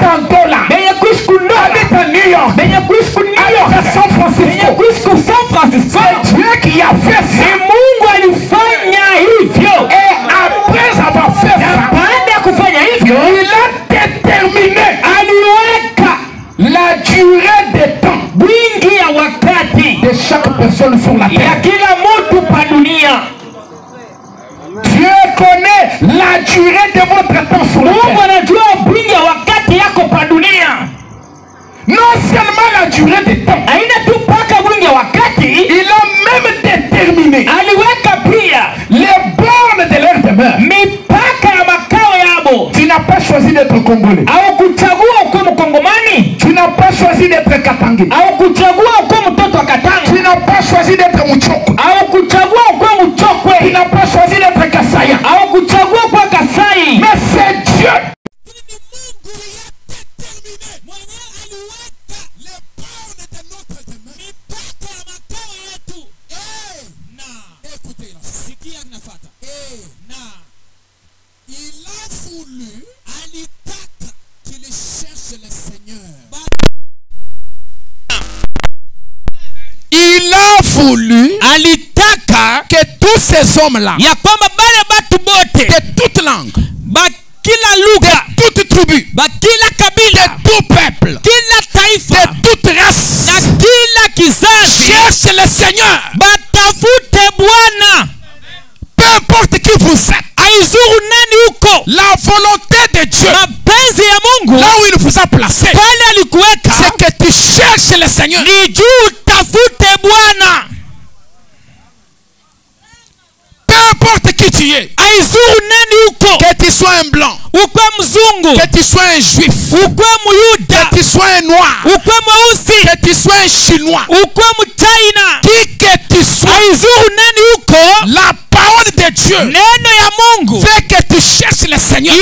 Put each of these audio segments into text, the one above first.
Angola, habite à New York, habite à San Francisco. C'est Dieu qui a fait ça. Et après avoir fait ça, il a déterminé la durée des temps de chaque personne sur la terre. Dieu connaît la durée de votre temps sur la terre. Non seulement la durée des temps, il a même déterminé les bornes de leur demeure. Tu n'as pas choisi d'être congolais. Tu n'as pas choisi d'être katangé. Tu n'as pas choisi d'être muchoko. Tu n'as pas choisi d'être kasaya. Mais c'est Dieu. Il a voulu que tous ces hommes-là, de toute langue, de toute tribu, de tout peuple, de toute race, cherche le Seigneur. Peu importe qui vous êtes, la volonté de Dieu, là où il vous a placé, c'est que tu cherches le Seigneur. Peu importe qui tu es, que tu sois un blanc, que tu sois un juif, que tu sois un noir, que tu sois un chinois, qui que tu sois, la parole de Dieu fait que tu cherches le Seigneur.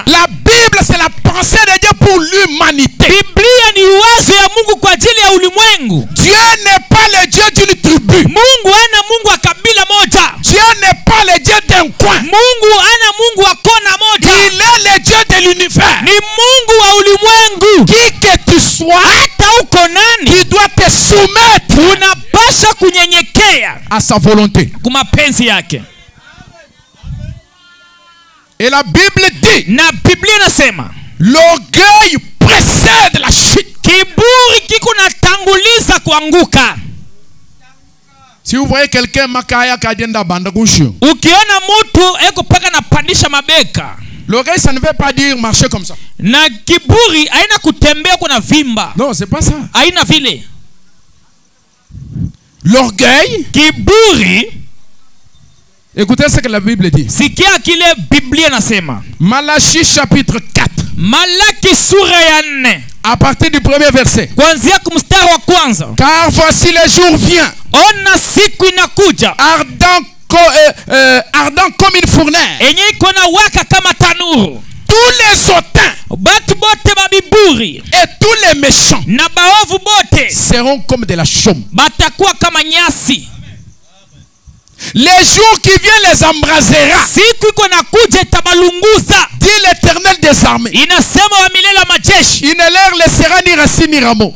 La Bible, c'est la pensée de Dieu pour l'humanité. Dieu n'est pas le Dieu d'une tribu. Dieu n'est pas le Dieu d'un coin. Il est le Dieu de l'univers. Qui que tu sois, tu dois te soumettre à sa volonté. Et la Bible dit, l'orgueil précède la chute. Si vous voyez quelqu'un makaya kadenda banda gushu, l'orgueil, ça ne veut pas dire marcher comme ça. Non, c'est pas ça. L'orgueil, écoutez ce que la Bible dit. Malachie chapitre 4. À partir du premier verset. Car voici le jour vient, ardent comme une fournaise. Tous les hautains et tous les méchants seront comme de la chaume. Les jours qui viennent les embrasera, dit l'Éternel des armées. Il ne leur laissera ni racine ni rameau.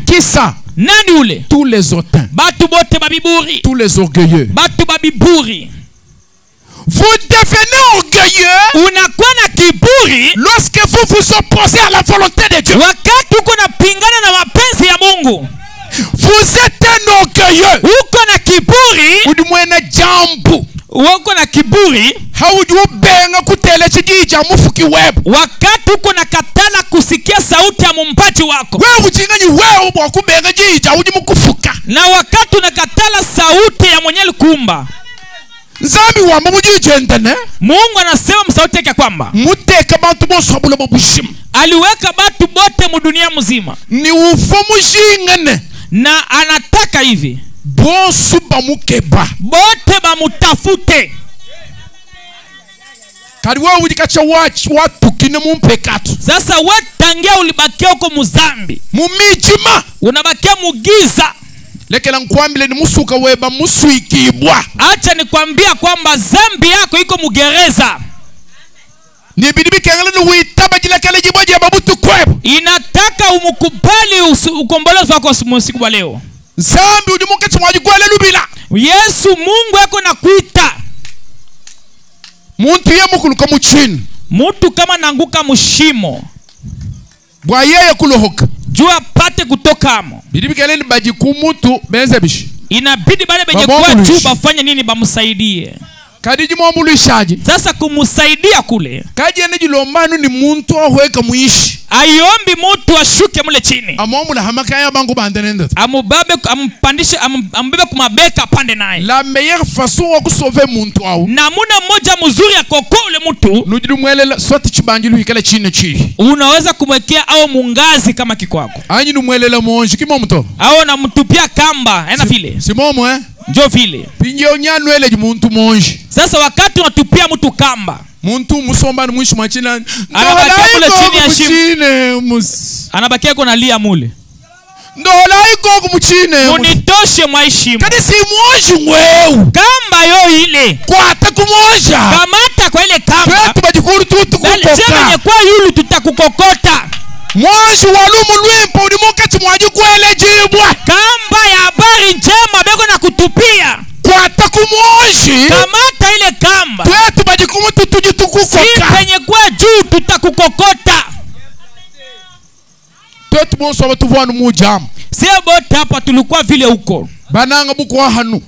Qui ça? Tous les hautains, tous les orgueilleux. Vous devenez orgueilleux lorsque vous vous opposez à la volonté de Dieu. Vous êtes un orgueilleux. Ou du moins un jambu. Haujubenga kutele chijija mufuki webu. Wakati uko nakatala kusikia sauti ya mumpaji wako. Wewe uchinganyi wewe bwakubenga jija ujimukufuka. Na wakati unakatala sauti ya mwenye likumba. Nzambi wa mujijendene. Mungu anasema msauti yake kwamba muteka bantu bose abula babushima. Aliweka batu bote mu dunia mzima. Ni ufumu jingene. Na anataka hivi bosu bamukeba, bote bamutafute. Kadiwa ulikacha watu kine mumpekatu. Sasa wetangia ulibakia uko muzambi, mumijima unabakia mugiza. Lekela nkwambile ni musuka weba musuikibwa. Acha nikwambia kwamba zambi yako iko mugereza. inataka umukubali ukombolezo wako siku wa leo. Yesu Mungu yako nakuita. Mtu kama nanguka mushimo jua pate kutokamo, inabidi bale benye kwa juu bafanye nini? Bamusaidie. Sasa kumusaidia kule ni muntu ahweka muishi. Ayombi mtu ashuke mule chini, amubabe ampandishe ambebe kumabeka pande naye. La meilleure façon wa kusauver muntu au namuna moja mzuri ya kokole mtu nujiri mwele swati chibangilu hikala chini chini, unaweza kumwekea au mungazi kama kikwako, anyi numwele monji kimo mto au na mtupia kamba ena vile simomo njo vile pinje onyanu ele muntu monji. Sasa wakati unatupia mtu kamba, muntu musomba mwisho machina anabakia kule chini ya shimo, anabakia kuna lia mule ndola iko kumuchine munitoshe mwaishimu kadi si monji mweu kamba yo ile kwa takumonja kamata kwa ile kamba kwetu bajikuru tutu kukoka chema kwa yulu tutakukokota monji walumu lwimpo ulimokati mwajikwele jibwa kamba ya habari njema beko na kutupia kwa takumonji kamata ile kamba kwetu bajikumu tutukukoka si penye kwa juu tutakukokota. Twetu bonso watuvuanu mujamu siya bote hapa tulikuwa vile huko bananga bukwa hanu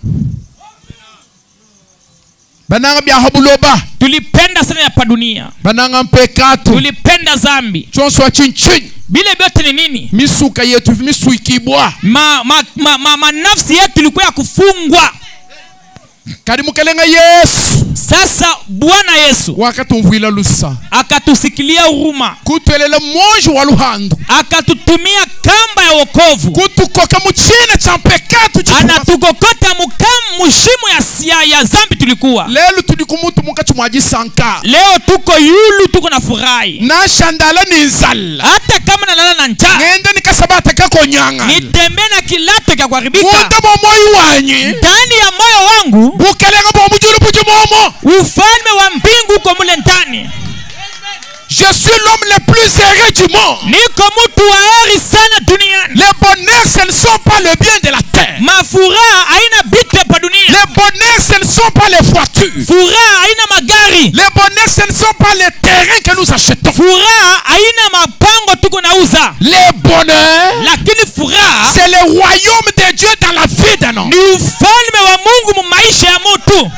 bananga biahabuloba tulipenda sana ya padunia, bananga mpekatu tulipenda zambi chonso wa chinchin. Bile byote ni nini? Misuka yetu misu ikibwa nafsi yetu ilikuwa ya kufungwa. Karimu kelenga Yesu. Sasa Bwana Yesu wakatumvuila lusa akatusikilia huruma, kutuelela monjo wa luhando, akatutumia kamba ya wokovu, kutukoka muchina cha mpekatu, anatukokota mushimo ya zambi tulikuwa. Lelo tudikumutu mukati mwajisanka, leo tuko yulu, tuko na furahi na shandala ni nzala, hata kama nalala na njaa ngende nikasabata kako nyanga, nitembe na kilato kya kuharibika muda moyo wanyi, ndani ya moyo wangu bukelenga bomujuru bujumomo, ufalme wa mbingu uko mule ndani. Je suis l'homme le plus heureux du monde. Niko mtu wa heri sana duniani. Les bonheurs ce ne sont pas le bien de la terre. Mafuraha haina bitu hapa dunia. Les bonheurs ce ne sont pas les voitures. Furaha haina magari. Les bonheurs ce ne sont pas les terrains que nous achetons. Furaha haina mapango tuko nauza. Les bonheurs, lakini furaha c'est le royaume de Dieu dans la vie d'un homme. Ni ufalme wa Mungu mu maisha ya mtu.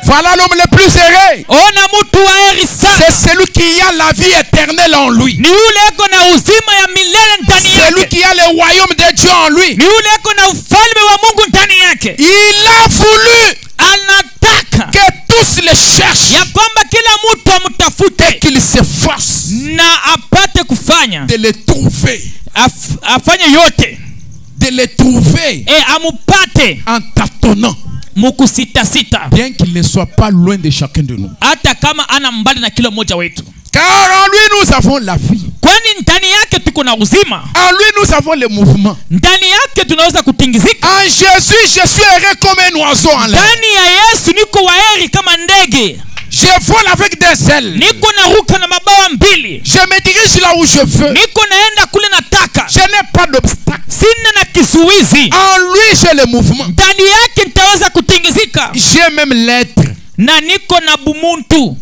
Voilà l'homme le plus heureux. Ona mtu wa heri sana. C'est celui qui a la vie éternelle en lui. Ni yule eko na uzima ya milele ndani yake. Celui qui a le royaume de Dieu en lui. Ni yule eko na ufalme wa Mungu ndani yake. Il a voulu anataka que tous les cherchent, ya kwamba kila mtu amtafute, qu'il s'efforce na apate kufanya de les trouver, afanye yote de les trouver amupate en tâtonnant, mukusita sita, bien qu'il ne soit pas loin de chacun de nous, hata kama ana mbali na kila mmoja wetu. Car en lui nous avons la vie. Kwani ndani yake tuko na uzima. En lui nous avons le mouvement. Ndani yake tunaweza kutingizika. En Jésus je suis heureux comme un oiseau en l'air. Ndani ya Yesu niko waheri kama ndege. Je vole avec des ailes. Niko naruka na mabawa mbili. Je me dirige là où je veux. Niko naenda kule nataka. Je n'ai pas d'obstacle. Sina na kizuizi. En lui j'ai le mouvement. Ndani yake nitaweza kutingizika. J'ai même l'être. Na niko na bumuntu.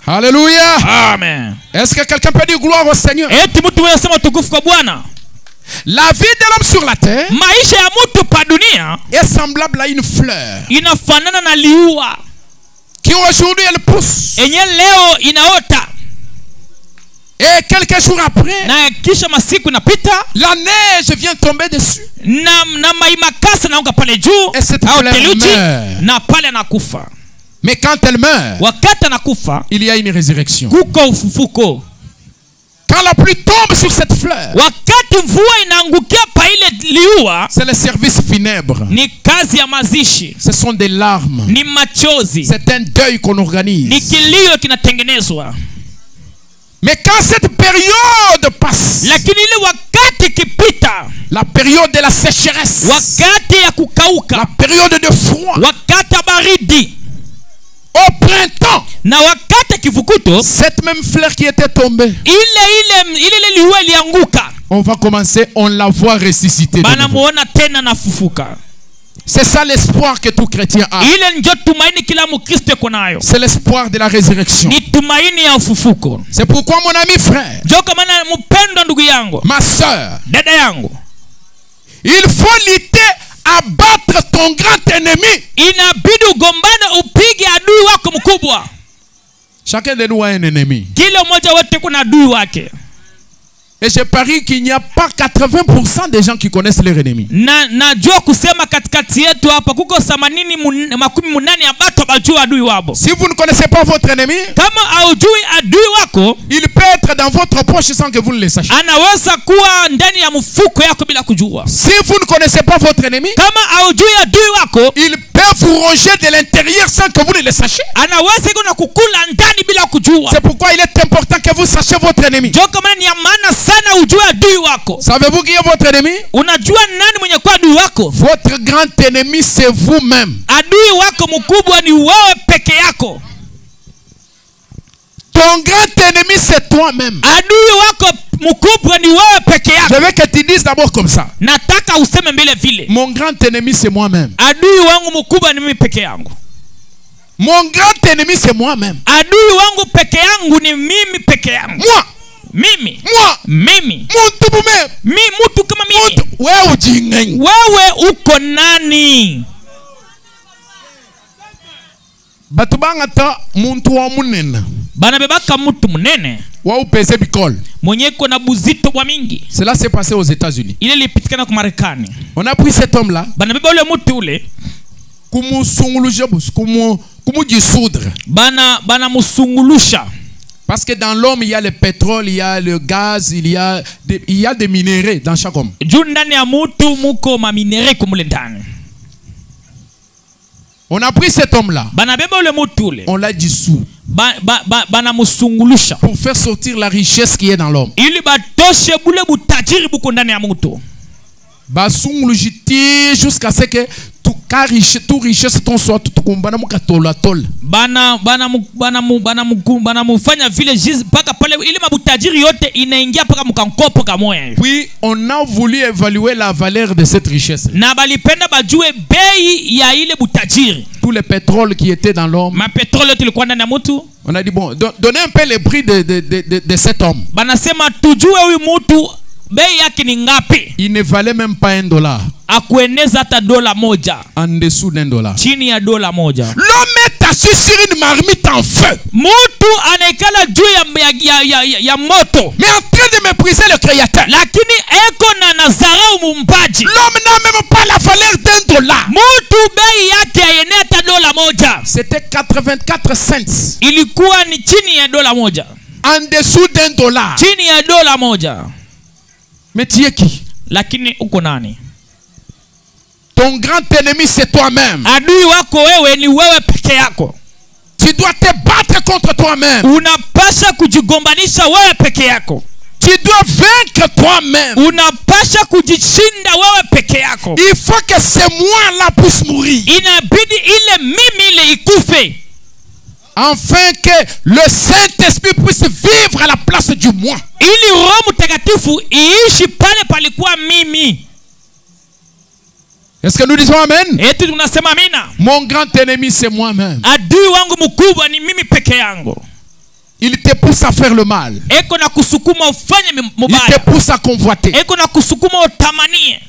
Alléluia. Amen. Est-ce que quelqu'un peut dire gloire au Seigneur? Eti mtu wewe sema tukufu kwa Bwana. La vie de l'homme sur la terre, maisha ya mtu pa dunia, est semblable à une fleur. Inafanana na liua. Qui aujourd'hui elle pousse. Enye leo inaota. Et quelques jours après, na kisha masiku inapita, la neige vient tomber dessus. Na maimakasa naanguka pale juu. Et cette fleur meurt. Na pale anakufa. Mais quand elle meurt, wakati anakufa, il y a une résurrection. Kuko ufufuko. Quand la pluie tombe sur cette fleur, wakati mvua inaangukia pa ile liua, c'est le service funèbre. Ni kazi ya mazishi. Ce sont des larmes. Ni machozi. C'est un deuil qu'on organise. Ni kilio kinatengenezwa. Mais quand cette période passe, lakini ile wakati kipita, la période de la sécheresse, wakati ya kukauka, la période de froid, wakati baridi, au printemps, na wakati kivukuto, cette même fleur qui était tombée, ile liwe lianguka, on va commencer, on la voit ressusciter. Bana muona tena nafufuka. C'est ça l'espoir que tout chrétien a. C'est l'espoir de la résurrection. C'est pourquoi mon ami frère, ma soeur, il faut lutter à battre ton grand ennemi. Chacun de nous a un ennemi. Et je parie qu'il n'y a pas 80% des gens qui connaissent leur ennemi. Si vous ne connaissez pas votre ennemi, il peut être dans votre poche sans que vous ne le sachiez. Si vous ne connaissez pas votre ennemi, il peut vous ronger de l'intérieur sans que vous ne le sachiez. C'est pourquoi il est important que vous sachiez votre ennemi. Savez-vous qui est votre ennemi? Votre grand ennemi, c'est vous-même. Ton grand ennemi, c'est toi-même. Je veux que tu dises d'abord comme ça. Mon grand ennemi, c'est moi-même. Mon grand ennemi, c'est moi-même. Moi. Mimi. Muntu mume. Mutu kama mimi. Wewe ujingenyi. Wewe uko nani? Batubanga ta muntu wa munene. Bana bebaka mutu munene. Wa upese bikol. Mwenye iko na buzito bwa mingi. Cela s'est passé aux États-Unis. Ile lipitikana kwa Marekani. On a pris cet homme là. Bana beba ule mutu ule. Kumusunguluja bus, kumujisudre. Bana musungulusha. Parce que dans l'homme, il y a le pétrole, il y a le gaz, il y a des minéraux dans chaque homme. On a pris cet homme-là. On l'a dissous. Pour faire sortir la richesse qui est dans l'homme. Jusqu'à ce que tout richesse ton soit tout kumbana mukatola tol. Bana mufanya vile jiz paka pale ile mabutajiri yote inaingia paka mukankopo kamoya. Puis on a voulu évaluer la valeur de cette richesse. Na balipenda bajue bei ya ile butajiri. Tout le pétrole qui était dans l'homme. Ma pétrole yote ilikuwa ndani ya mtu. On a dit bon, donnez un peu le prix de cet homme. Bana sema tujue huyu mtu bei yake ni ngapi? Il ne valait même pas $1. Akueneza hata dola moja. En dessous $1. Chini ya dola moja. L'homme est assis sur une marmite en feu. Mutu anaikala juu ya moto. Mais en train de mépriser le créateur. Lakini eko na nazarau mumbaji. L'homme n'a même pas la valeur $1. Mutu bei yake ayeneta dola moja. C'était 84 cents. Ilikuwa ni chini ya dola moja. En dessous $1. Chini ya dola moja. Mais tu es qui? Lakini uko nani? Ton grand ennemi c'est toi-même. Adui wako wewe ni wewe peke yako. Tu dois te battre contre toi-même. Unapasha kujigombanisha wewe peke yako. Tu dois vaincre toi-même. Unapasha kujishinda wewe peke yako. Il faut que ce moi-là puisse mourir. Inabidi ile mimi ile ikufe. Afin que le Saint-Esprit puisse vivre à la place du moi. Ili Roho Mtakatifu iishi pale palikuwa mimi. Est-ce que nous disons amen? Eti tunasema amina. Mon grand ennemi c'est moi-même. Adui wangu mkubwa ni mimi peke yangu. Il te pousse à faire le mal. Eko na kusukuma ufanye mubaya. Il te pousse à convoiter. Eko na kusukuma utamanie.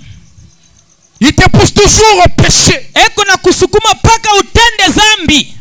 Il te pousse toujours au péché. Eko na kusukuma paka utende zambi.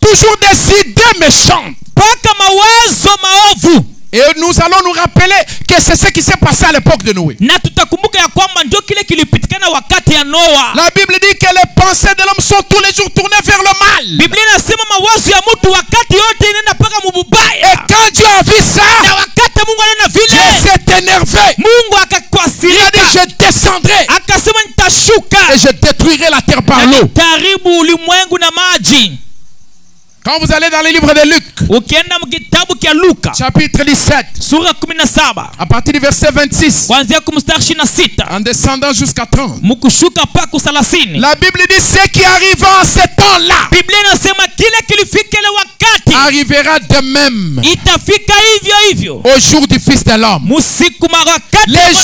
Toujours des idées méchantes. Paka mawazo maovu. Et nous allons nous rappeler que c'est ce qui s'est passé à l'époque de Noé. Na tutakumbuka ya kwamba ndio kile kilipitikana wakati ya Noa. La Bible dit que les pensées de l'homme sont tous les jours tournées vers le mal. Biblia inasema mawazo ya mtu wakati yote inaenda paka mubaya. Et quand Dieu a vu ça, na wakati Mungu anaona vile, Dieu s'est énervé. Mungu akakwasirika. Il a dit je descendrai. Akasema nitashuka. Et je détruirai la terre par l'eau. Karibu ulimwengu na maji. Quand vous allez dans le livre de Luc, chapitre 17, à partir du verset 26, en descendant jusqu'à 30, la Bible dit ce qui arriva en ce temps-là. arrivera de même au jour du Fils de l'homme. Le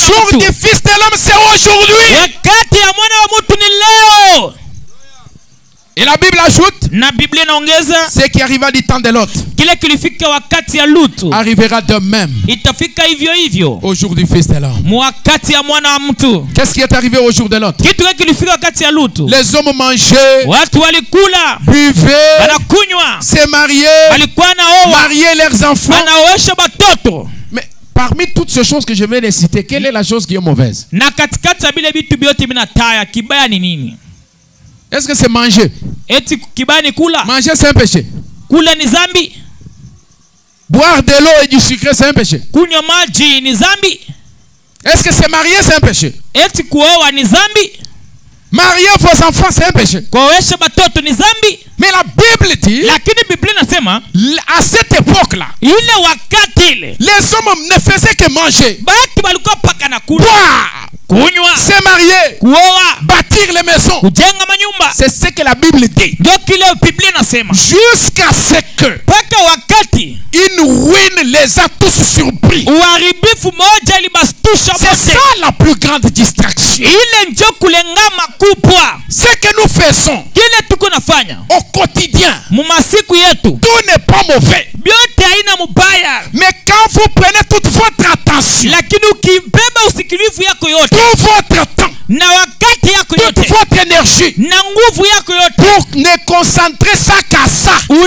jour du Fils de l'homme, c'est aujourd'hui. Et la Bible ajoute, ce qui arriva du temps de l'autre arrivera de même au jour du Fils de l'homme. Qu'est-ce qui est arrivé au jour de l'autre? Les hommes mangeaient, buvaient, se mariaient, mariaient leurs enfants. Mais parmi toutes ces choses que je vais les citer, quelle est la chose qui est mauvaise? Est-ce que c'est manger? Manger, c'est un péché. Boire de l'eau et du sucre, c'est un péché. Est-ce que c'est marier, c'est un péché? Marier vos enfants, c'est un péché. Mais la Bible dit, à cette époque-là, les hommes ne faisaient que manger, boire, se marier, bâtir les maisons. C'est ce que la Bible dit. Jusqu'à ce que une ruine les a tous surpris. C'est ça la plus grande distraction. Ce que nous faisons au quotidien, tout n'est pas mauvais. Mais quand vous prenez toute votre attention, tout votre temps, toute votre énergie, pour ne concentrer ça qu'à ça, vous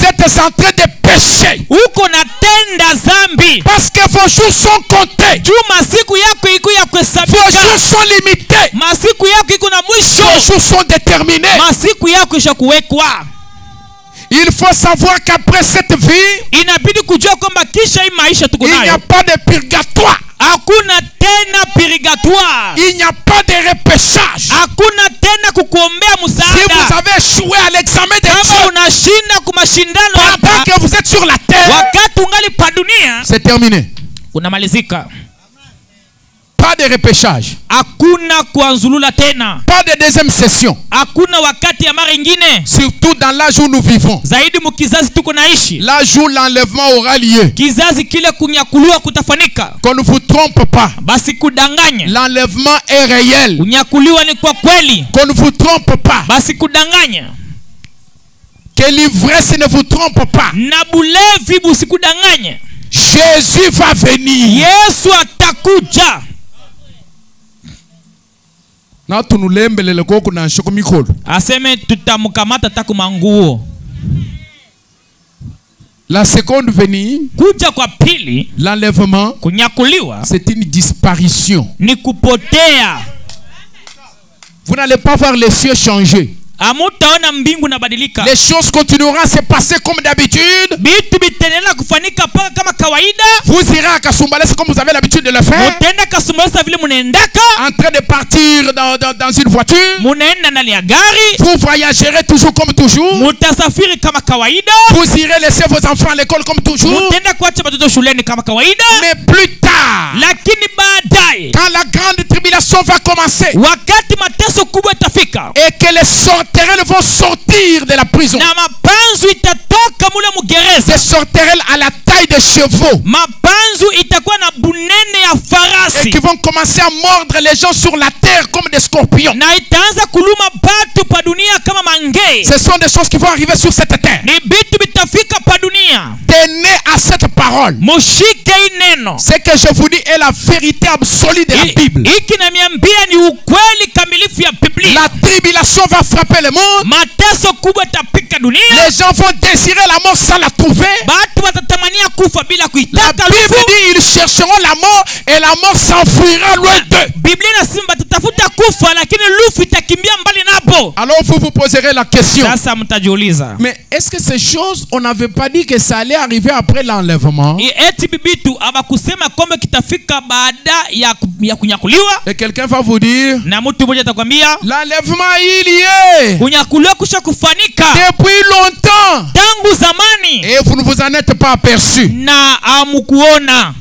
êtes en train de pécher. Parce que vos jours sont comptés. Vos jours sont limités. Vos jours sont déterminés. Il faut savoir qu'après cette vie, il n'y a pas de purgatoire. Il n'y a pas de repêchage. Si vous avez échoué à l'examen de Dieu pendant que vous êtes sur la terre, c'est terminé. Pas de repêchage. Pas de deuxième session. Surtout dans l'âge où nous vivons. L'âge où l'enlèvement aura lieu. Qu'on ne vous trompe pas. L'enlèvement est réel. Qu'on ne vous trompe pas. Que l'ivresse ne vous trompe pas. Jésus va venir. Na tunulembelele koko na shoko mikolo. Aseme tutamukamata takumanguo. La seconde venue, kuja kwa pili, l'enlèvement, kunyakuliwa, c'est une disparition. Ni kupotea. Vous n'allez pas voir les cieux changer. Les choses continueront à se passer comme d'habitude. Vous irez à Kasumbalès comme vous avez l'habitude de le faire. En train de partir dans une voiture. Vous voyagerez toujours comme toujours. Vous irez laisser vos enfants à l'école comme toujours. Mais plus tard, quand la grande tribulation va commencer, et que les sorterelles vont sortir de la prison, ces sorterelles à la taille de chevaux, et qui vont commencer à mordre les gens sur la terre comme des scorpions. Ce sont des choses qui vont arriver sur cette terre. Tenez à cette parole. Ce que je vous dis est la vérité absolue de la Bible. La tribulation va frapper le monde. Les gens vont désirer la mort sans la trouver. La Bible dit ils chercheront la mort et la mort s'enfuira loin d'eux. Alors vous vous poserez la question. Mais est-ce que ces choses, on n'avait pas dit que ça allait arriver après l'enlèvement? Et quelqu'un va vous dire, l'enlèvement il y est depuis longtemps et vous ne vous en êtes pas aperçu.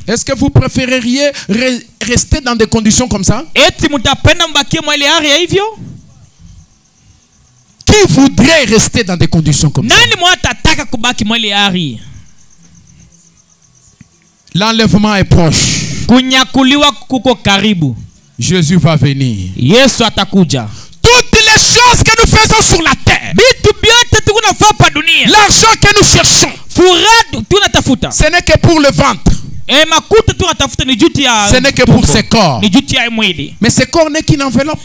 Est-ce que vous préféreriez rester dans des conditions comme ça? Qui Qui voudrait rester dans des conditions comme ça? L'enlèvement est proche. Jésus va venir. Toutes les choses que nous faisons sur la terre, l'argent que nous cherchons, ce n'est que pour le ventre. Ce n'est que pour ses corps. Mais ce corps n'est qu'une enveloppe.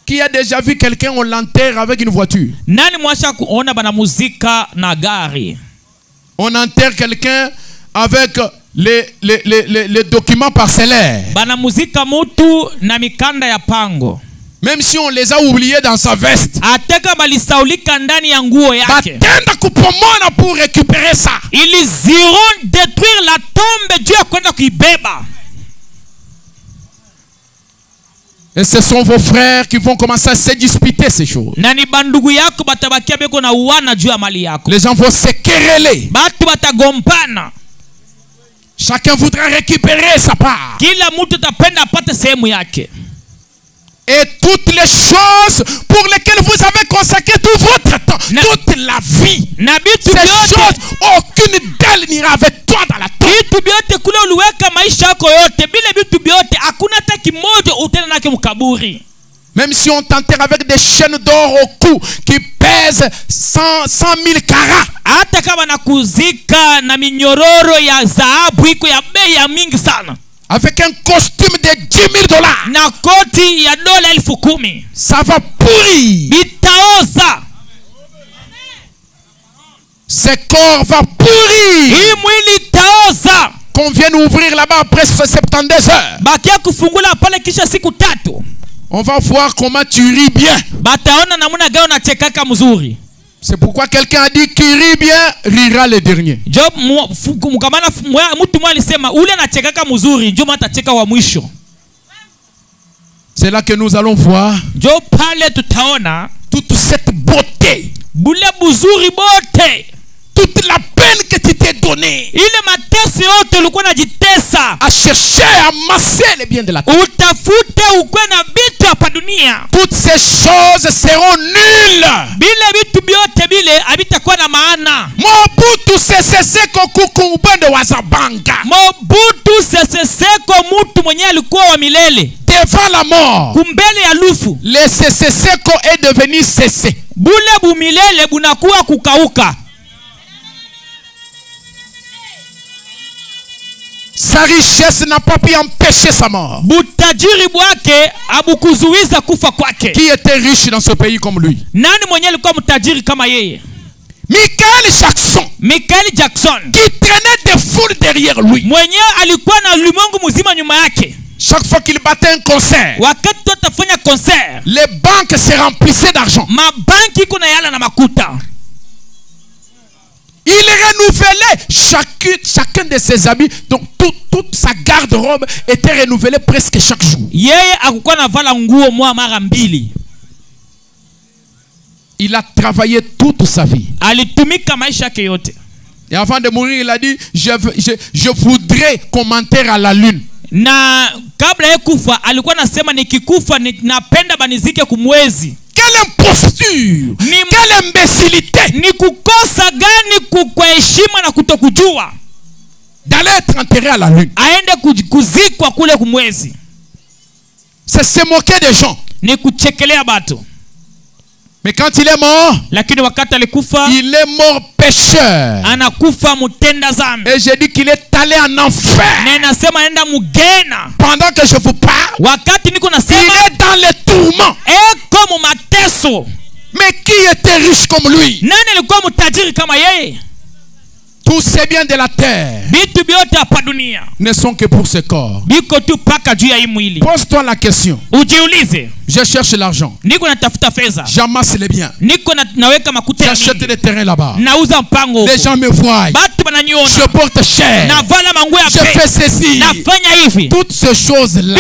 Qui a déjà vu quelqu'un, on l'enterre avec une voiture? On enterre quelqu'un avec les documents parcellaires. Même si on les a oubliés dans sa veste. Pour récupérer ça. Ils iront détruire la tombe. Dieu a kuibeba. Et ce sont vos frères qui vont commencer à se disputer ces choses. Les gens vont se quereller. Chacun voudra récupérer sa part. Et toutes les choses pour lesquelles vous avez consacré tout votre temps, toute la vie, ces choses, aucune d'elles n'ira avec toi dans la tombe. Même si on t'enterre avec des chaînes d'or au cou qui pèsent 100 000 carats. Avec un costume de $10,000. Ça va pourrir. Ce corps va pourrir. Qu'on vienne ouvrir là-bas après 72 heures. On va voir comment tu ris bien. C'est pourquoi quelqu'un a dit qui rit bien rira le dernier. C'est là que nous allons voir toute cette beauté, toute la peine que tu t'es donnée à chercher à amasser les biens de la terre. Toutes ces choses seront nulles. Mobutu Sese Seko kukumbende wazabanga. Devant la mort, le Sese Seko est devenu Sese. Sa richesse n'a pas pu empêcher sa mort. Qui était riche dans ce pays comme lui? Michael Jackson, qui traînait des foules derrière lui. Chaque fois qu'il battait un concert, les banques se remplissaient d'argent. Il renouvelait chacun de ses habits. Donc toute sa garde-robe était renouvelée presque chaque jour. Il a travaillé toute sa vie. Et avant de mourir, il a dit, je voudrais commenter à la lune. Quelle imposture! Quelle imbécilité! D'aller être enterré à la lune. C'est se moquer des gens. Mais quand il est mort, il est mort pécheur. Et j'ai dit qu'il est allé en enfer. Pendant que je vous parle, il est dans les tourments. Mais qui était riche comme lui? Tous ces biens de la terre ne sont que pour ce corps. Pose-toi la question. Je cherche l'argent. J'amasse les biens. J'achète des terrains là-bas. Les gens me voient. Je porte cher. Je fais ceci. Toutes ces choses-là.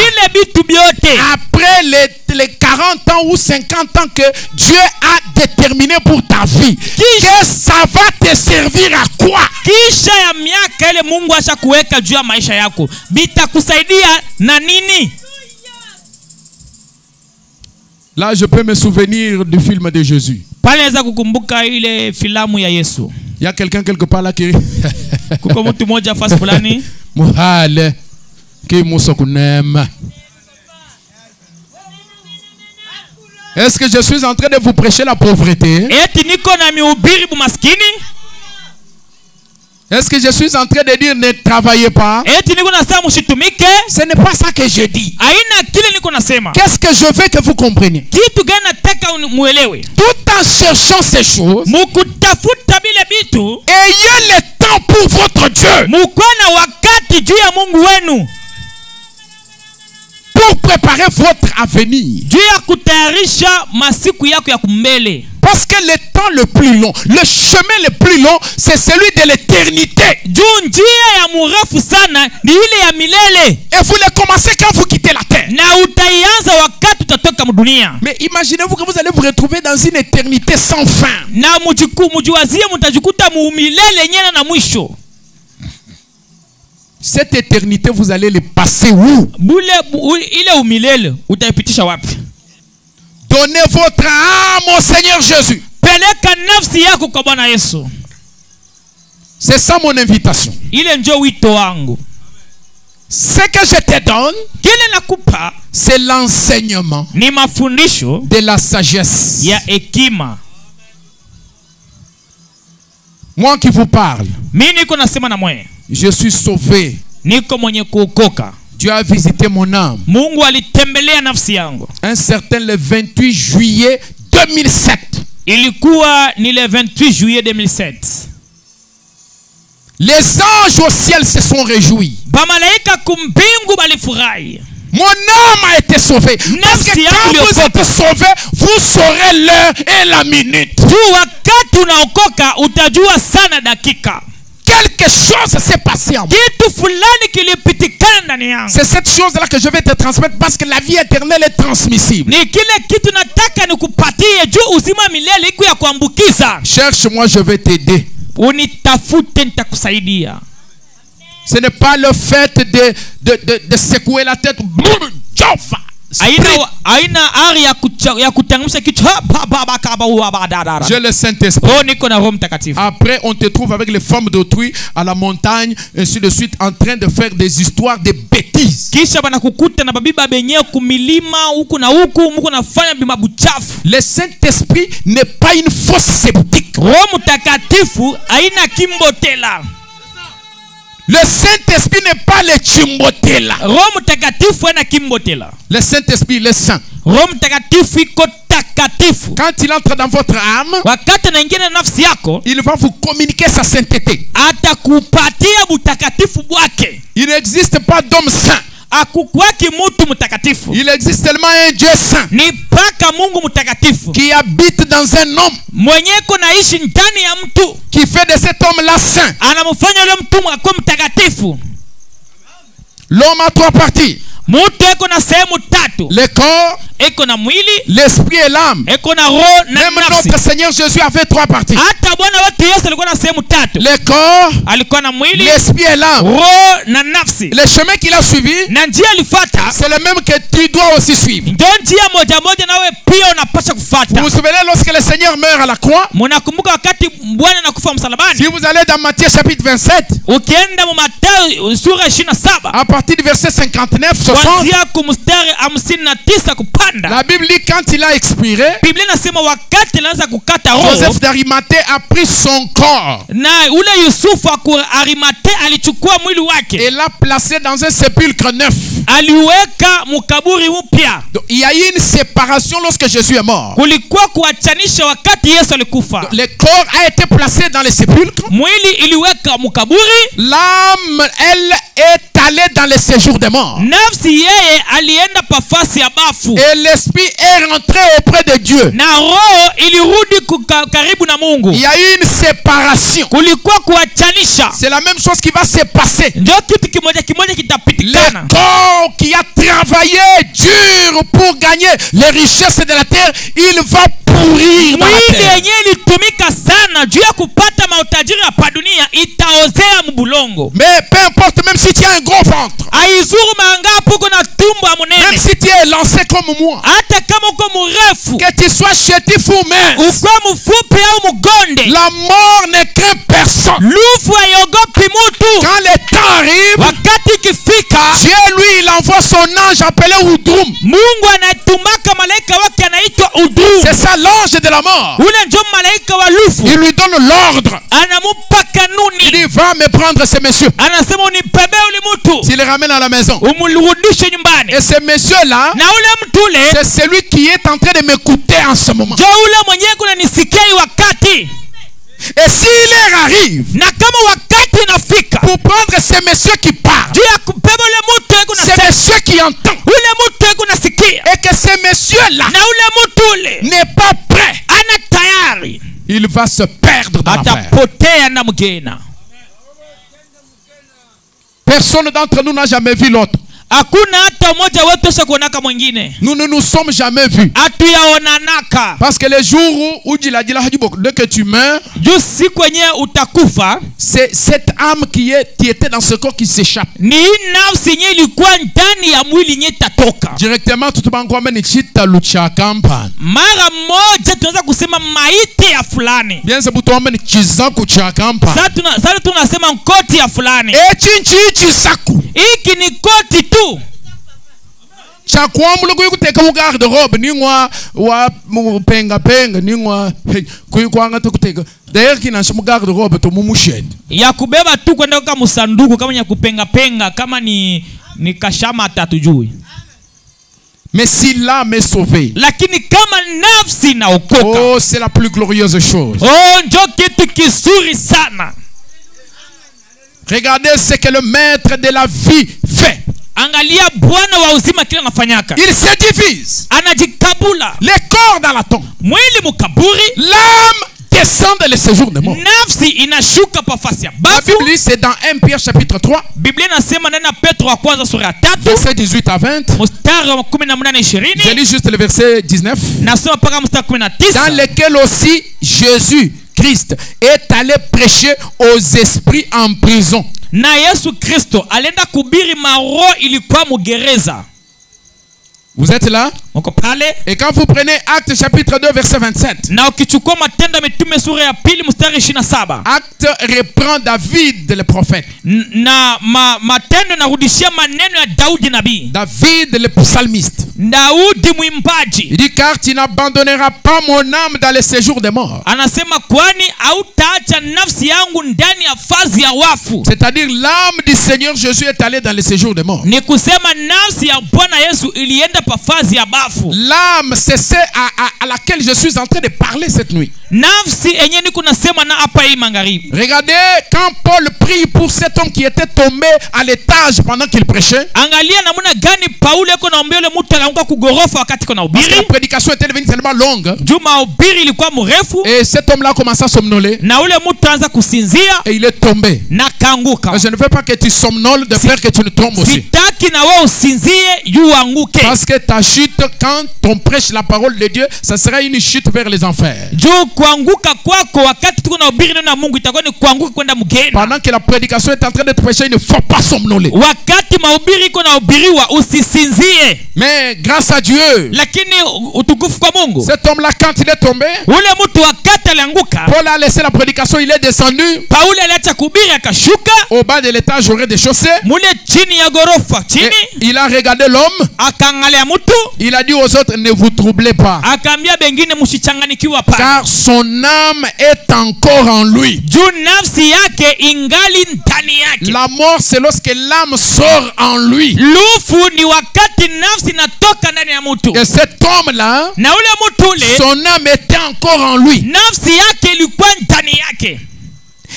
Après les 40 ans ou 50 ans que Dieu a déterminé pour ta vie, que ça va te servir à quoi? Là, je peux me souvenir du film de Jésus. Il y a quelqu'un quelque part là qui... Est-ce que je suis en train de vous prêcher la pauvreté? Est-ce que je suis en train de dire ne travaillez pas? Ce n'est pas ça que je dis. Qu'est-ce que je veux que vous compreniez? Tout en cherchant ces choses, ayez le temps pour votre Dieu. Pour préparer votre avenir. Parce que le temps le plus long, le chemin le plus long, c'est celui de l'éternité. Et vous le commencez quand vous quittez la terre. Mais imaginez-vous que vous allez vous retrouver dans une éternité sans fin. Cette éternité, vous allez le passer où? Donnez votre âme au Seigneur Jésus. C'est ça mon invitation. Ce que je te donne, c'est l'enseignement de la sagesse. Moi qui vous parle, je suis sauvé. Dieu a visité mon âme. Un certain le 28 juillet 2007. Le 28 juillet 2007. Les anges au ciel se sont réjouis. Mon âme a été sauvée. Parce que quand vous êtes sauvé, vous saurez l'heure et la minute. Quelque chose s'est passé en moi. C'est cette chose-là que je vais te transmettre parce que la vie éternelle est transmissible. Cherche-moi, je vais t'aider. Ce n'est pas le fait de secouer la tête. J'ai le Saint-Esprit. Après, on te trouve avec les femmes d'autrui à la montagne, ainsi de suite, en train de faire des histoires de bêtises. Le Saint-Esprit n'est pas une fausse sceptique. Le Saint-Esprit n'est pas le chimbotela. Le Saint-Esprit, il est saint. Quand il entre dans votre âme, il va vous communiquer sa sainteté. Il n'existe pas d'homme saint. Il existe tellement un Dieu saint qui habite dans un homme, qui fait de cet homme-là saint. L'homme a trois parties: le corps, l'esprit et l'âme. Même notre Seigneur Jésus avait trois parties: le corps, l'esprit et l'âme. Le chemin qu'il a suivi, c'est le même que tu dois aussi suivre. Vous vous souvenez lorsque le Seigneur meurt à la croix? Si vous allez dans Matthieu chapitre 27, à partir du verset 59, 60, la Bible dit quand il a expiré, Joseph d'Arimathée a pris son corps et l'a placé dans un sépulcre neuf. Donc, il y a eu une séparation lorsque Jésus est mort. Le corps a été placé dans le sépulcre. L'âme, elle, est allée dans le séjour des morts. Et l'esprit est rentré auprès de Dieu. Il y a eu une séparation. C'est la même chose qui va se passer. Le corps qui a travaillé dur pour gagner les richesses de la terre, il va pourrir dans la terre. Mais peu importe, même si tu as un gros ventre, même si tu es lancé comme moi, que tu sois chétif ou mince, la mort ne craint personne. Quand le temps arrive, Dieu lui il envoie son ange appelé Udrum. C'est ça l'ange de la mort. Il lui donne l'ordre. Il dit va me prendre ce monsieur. S'il le ramène à la maison. Et ce monsieur là, c'est celui qui est en train de m'écouter en ce moment. Et si l'heure arrive pour prendre ce monsieur qui parle, c'est monsieur qui entend, et que ce monsieur là n'est pas prêt, il va se perdre dans l'affaire. Personne d'entre nous n'a jamais vu l'autre. Nous ne nous sommes jamais vus. Parce que les jours où dès que tu meurs, c'est cette âme qui était dans ce corps qui s'échappe. Directement tout le monde chita lucha kampan. Bien c'est pour toi mais chiza kucha kampan. Et chinchi saku. Chakwambu logo yukuteka mu garde-robe ningwa wa penga ningwa kuyikwanga tukuteka d'ailleurs kina mu garde-robe to mumusheni ya kubeba tu kwenda kwa musanduku kama ya kupenga kama ni kashama tatujui. Mais si l'âme est sauvée, lakini kama nafsi inaokoka, oh c'est la plus glorieuse chose. Oh njo kitu kizuri sana. Regardez ce que le maître de la vie fait. Angalia Bwana wa uzima kile anafanyaka. Il se divise. Anajikabula. Les corps dans la tombe. Mwili mukaburi. L'âme descend dans le séjour des morts. Nafsi inashuka pa fasi ya bafu. La Bible c'est dans 1 Pierre chapitre 3. Biblia inasema ndani ya Petro wa kwanza sura ya 3. Verset 18 à 20. Mstari wa 18-20. Je lis juste le verset 19. Nasoma paka mstari 19. Dans lequel aussi Jésus Christ est allé prêcher aux esprits en prison. Na Yesu Kristo alenda kubiri maro ilikuwa mugereza. Vous êtes là? Et quand vous prenez Acte chapitre 2 verset 27. Acte reprend David le prophète. David le psalmiste. Il dit car tu n'abandonneras pas mon âme dans le séjour des morts. C'est-à-dire l'âme du Seigneur Jésus est allée dans le séjour des morts. L'âme, c'est celle à laquelle je suis en train de parler cette nuit. Regardez, quand Paul prie pour cet homme qui était tombé à l'étage pendant qu'il prêchait. Parce que la prédication était devenue tellement longue. Et cet homme-là a commencé à somnoler. Et il est tombé. Mais je ne veux pas que tu somnoles de peur que tu ne tombes aussi. Parce que ta chute, quand on prêche la parole de Dieu, ça sera une chute vers les enfers. Pendant que la prédication est en train d'être prêchée, il ne faut pas somnoler. Mais grâce à Dieu, cet homme-là, quand il est tombé, Paul a laissé la prédication, il est descendu au bas de l'étage au rez-de-chaussée. Il a regardé l'homme. Il a dit aux autres, ne vous troublez pas. Car son âme est encore en lui. La mort, c'est lorsque l'âme sort en lui. Et cet homme-là, son âme était encore en lui.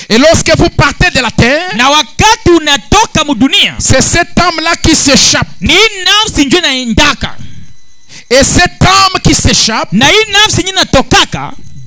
Et lorsque vous partez de la terre, c'est cette âme-là qui s'échappe. Et cette âme qui s'échappe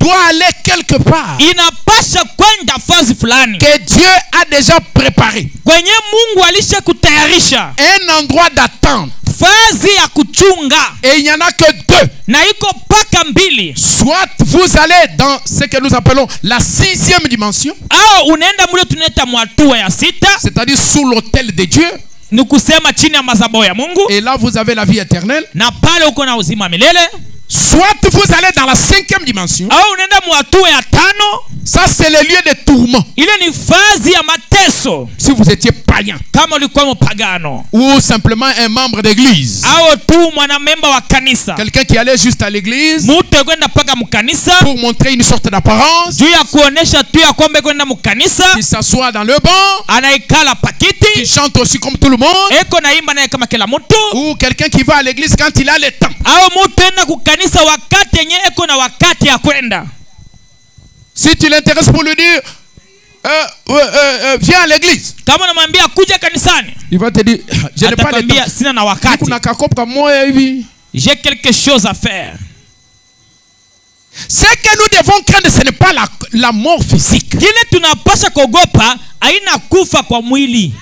doit aller quelque part inapasha kwenda fazi fulani que Dieu a déjà préparé, kwenye Mungu alisha kutayarisha un endroit d'attente, fazi ya kuchunga, et il n'y en a que deux. na iko paka mbili. Soit vous allez dans ce que nous appelons la 6e dimension, Au unaenda mule tunaita mwatua ya sita, c'est-à-dire sous l'autel de Dieu, ni kusema chini ya mazabao ya Mungu, et là vous avez la vie éternelle. na pale uko na uzima milele. Soit vous allez dans la 5e dimension, Au unaenda mwatua ya tano, ça c'est le lieu de tourment. ile ni fazi ya mateso Si vous étiez païen kama ulikuwa mpagano, ou simplement un membre d'église, au tu mwanamemba wa kanisa, quelqu'un qui allait juste à l'église mtu kwenda paka mkanisa pour montrer une sorte d'apparence, juu ya kuonesha tu ya kwamba kwenda mkanisa, qui s'assoit dans le banc, anaikala qui pakiti, chante aussi comme tout le monde, eko naimba naye kama kila mtu, ou quelqu'un qui va à l'église quand il a le temps. au mtu enda kukanisa wakati yenye eko na wakati ya kwenda. Si tu l'intéresses pour lui dire viens à l'église, Kama unamwambia kuja kanisani, il va te dire je n'ai pas le atakwambia temps. sina na wakati, Kuna kakopo kama moja hivi. j'ai quelque chose à faire. Ce que nous devons craindre, ce n'est pas la mort physique. Kile tunapasha kuogopa haina kufa kwa mwili.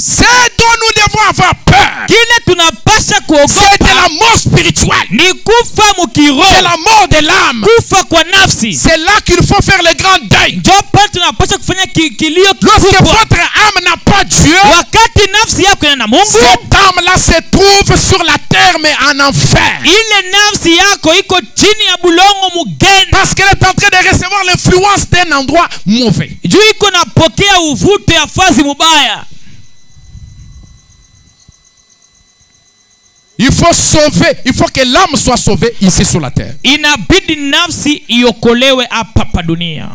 Ce dont nous devons avoir peur, Kile tunapasha c'est de kuogopa la mort spirituelle. ni kufa C'est mukiroho, la mort de l'âme. kufa kwa nafsi. C'est là qu'il faut faire le grand deuil. Ndio pale tunapasha kufanya kilio Lorsque kikubwa. votre âme n'a pas Dieu, Wakati nafsi yako ina na Mungu, cette âme-là se trouve sur la terre mais en enfer. ile nafsi yako iko chini ya bulongo mugeni, Parce qu'elle est en train de recevoir l'influence d'un endroit mauvais. juu iko napokea uvute ya fazi mubaya. Il faut sauver, il faut que l'âme soit sauvée ici sur la terre. Inabidi nafsi iokolewe hapa pa dunia.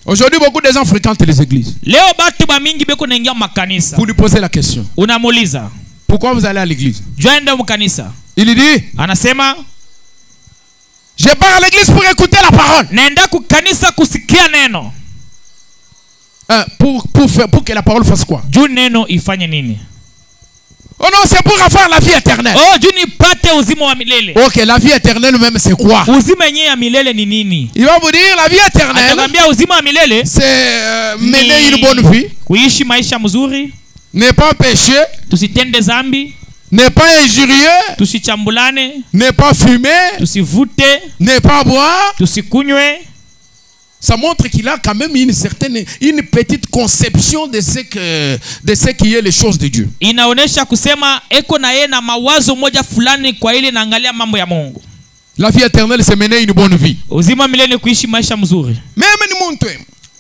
Aujourd'hui, beaucoup de gens fréquentent les églises. Leo batu ba mingi beko naingia makanisa. Vous lui posez la question. Unamuuliza, Pourquoi vous allez à l'église? "Joenda mkanisa." Il dit, Anasema, je pars à l'église pour écouter la parole. "Naenda kukanisa kusikia neno." Pour que la parole fasse quoi? Juu neno ifanye nini? Oh non, c'est pour avoir la vie éternelle. Oh, juu nipate uzima wa milele. Ok, la vie éternelle même c'est quoi? Uzima yenyewe ya milele ni nini? Il va vous dire la vie éternelle, Atakwambia uzima wa milele c'est mener une bonne vie, kuishi maisha mzuri, ne pas pécher, tusitende zambi, ne pas injurier, tusichambulane, ne pas fumer, tusivute, ne pas boire. tusikunywe. Ça montre qu'il a quand même une petite conception de ce qui est les choses de Dieu. Inaonesha kusema eko na yeye na mawazo moja fulani kwa ile naangalia mambo ya Mungu. La vie éternelle, c'est mener une bonne vie. Uzima milele kuishi maisha mzuri. Meme ni muntu.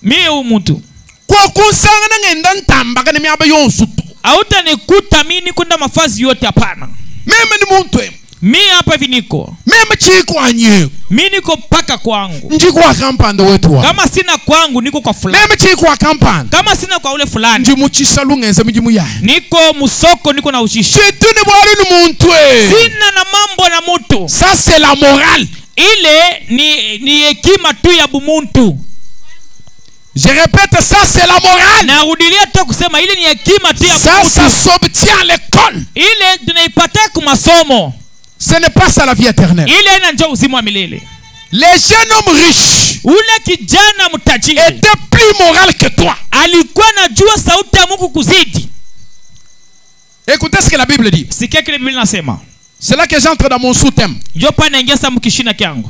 Mimi huyu mtu Kwa kusanga na ngenda ntambaka ni miaba yonsutu. hauta nikuta mimi nikunda mafazi yote, hapana. Meme ni muntu. Mimi hapa hivi niko. Meme chiko anye. Mimi niko paka kwangu. Njiko wa kampanda wetu wa. Kama sina kwangu niko kwa fulani. Meme chiko wa kampanda. Kama sina kwa ule fulani, Njimu chisalu ngenza mjimu ya. niko musoko, niko na ushishi. Chetu ni mwari ni muntu. Sina na mambo na mtu. Ça c'est la morale. Ile ni hekima tu ya bumuntu. Je répète, ça c'est la morale. Narudilia tu kusema ile ni hekima tu ya Ça, bumuntu. ça s'obtient à l'école. Ile tunaipata kwa masomo. Ce n'est pas ça la vie éternelle. Ile ina njoo uzima wa milele. Les jeunes hommes riches Ule kijana mtajiri étaient plus moraux que toi. alikuwa anajua sauti ya Mungu kuzidi. Écoutez ce que la Bible dit. Sikia kile Biblia inasema. C'est là que j'entre dans mon sous-thème. Ndio pa naingia sasa mkishina kyangu.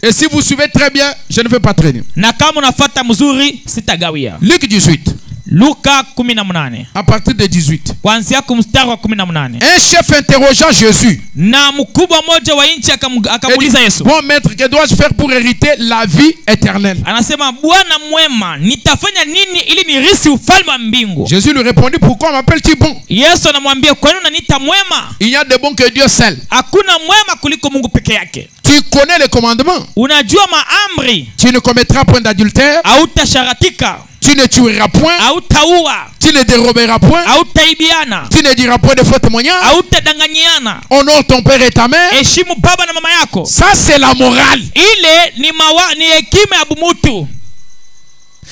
Et si vous suivez très bien, je ne vais pas traîner. Na kama unafuata mzuri sitagawia. Luc 18. Luka 18. À partir de 18. Kuanzia kumstari wa 18. Un chef interrogea Jésus. Na mkubwa mmoja wa nchi akamuuliza Yesu, bon maître, que dois-je faire pour hériter la vie éternelle? anasema, Bwana mwema, nitafanya nini ili nirisi ufalme wa mbingu? Jésus lui répondit, pourquoi m'appelles-tu bon? Yesu anamwambia, kwa nini unaniita mwema? Il n'y a de bon que Dieu seul. Hakuna mwema kuliko Mungu peke yake. Tu connais les commandements. Unajua maamri. Tu ne commettras point d'adultère. Hautasharatika. Tu ne tueras point. Hautaua. Tu ne déroberas point. Hautaibiana. Tu ne diras point de faux témoignages. Hautadanganyiana. Honore ton père et ta mère. Heshimu baba na mama yako. Ça c'est la morale. Ile ni hekima ya bumutu.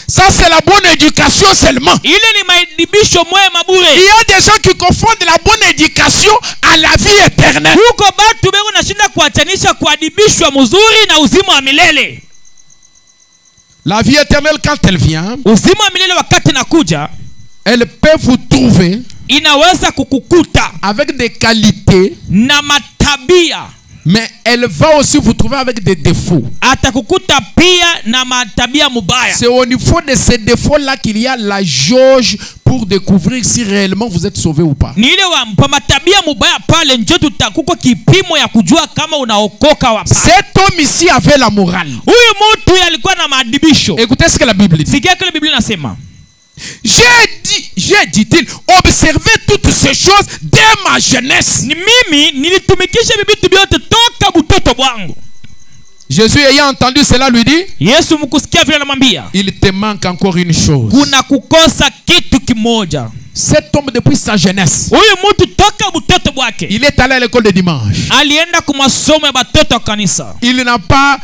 Ça c'est la bonne éducation seulement. Ile ni maadibisho mwema bure. Il y a des gens qui confondent la bonne éducation à la vie éternelle. Huko batu beko nashinda kuachanisha kuadibisha kuadibishwa mzuri na uzima wa milele. La vie éternelle, quand elle vient, uzima wa milele wakati nakuja, elle peut vous trouver inaweza kukukuta avec des qualités na matabia, mais elle va aussi vous trouver avec des défauts. Atakukuta pia na matabia mubaya. C'est au niveau de ces défauts-là qu'il y a la jauge pour découvrir si réellement vous êtes sauvé ou pas. Ni ile wa matabia mubaya pale ndio tutakuko kipimo ya kujua kama unaokoka wapi. Cet homme ici avait la morale. Huyu mtu alikuwa na maadibisho. Écoutez ce que la Bible dit. Sikia kile Biblia inasema. J'ai dit-il, observé toutes ces choses dès ma jeunesse. Ni mimi nilitumikisha vitu vyote toka butoto bwangu. Jésus ayant entendu cela lui dit, Yesu mkusikia vile anamwambia, il te manque encore une chose. Kuna kukosa kitu kimoja. Cet homme depuis sa jeunesse, huyu mtu toka butoto bwake, il est allé à l'école de dimanche. Alienda kwa masomo ya batoto kanisa. Il n'a pas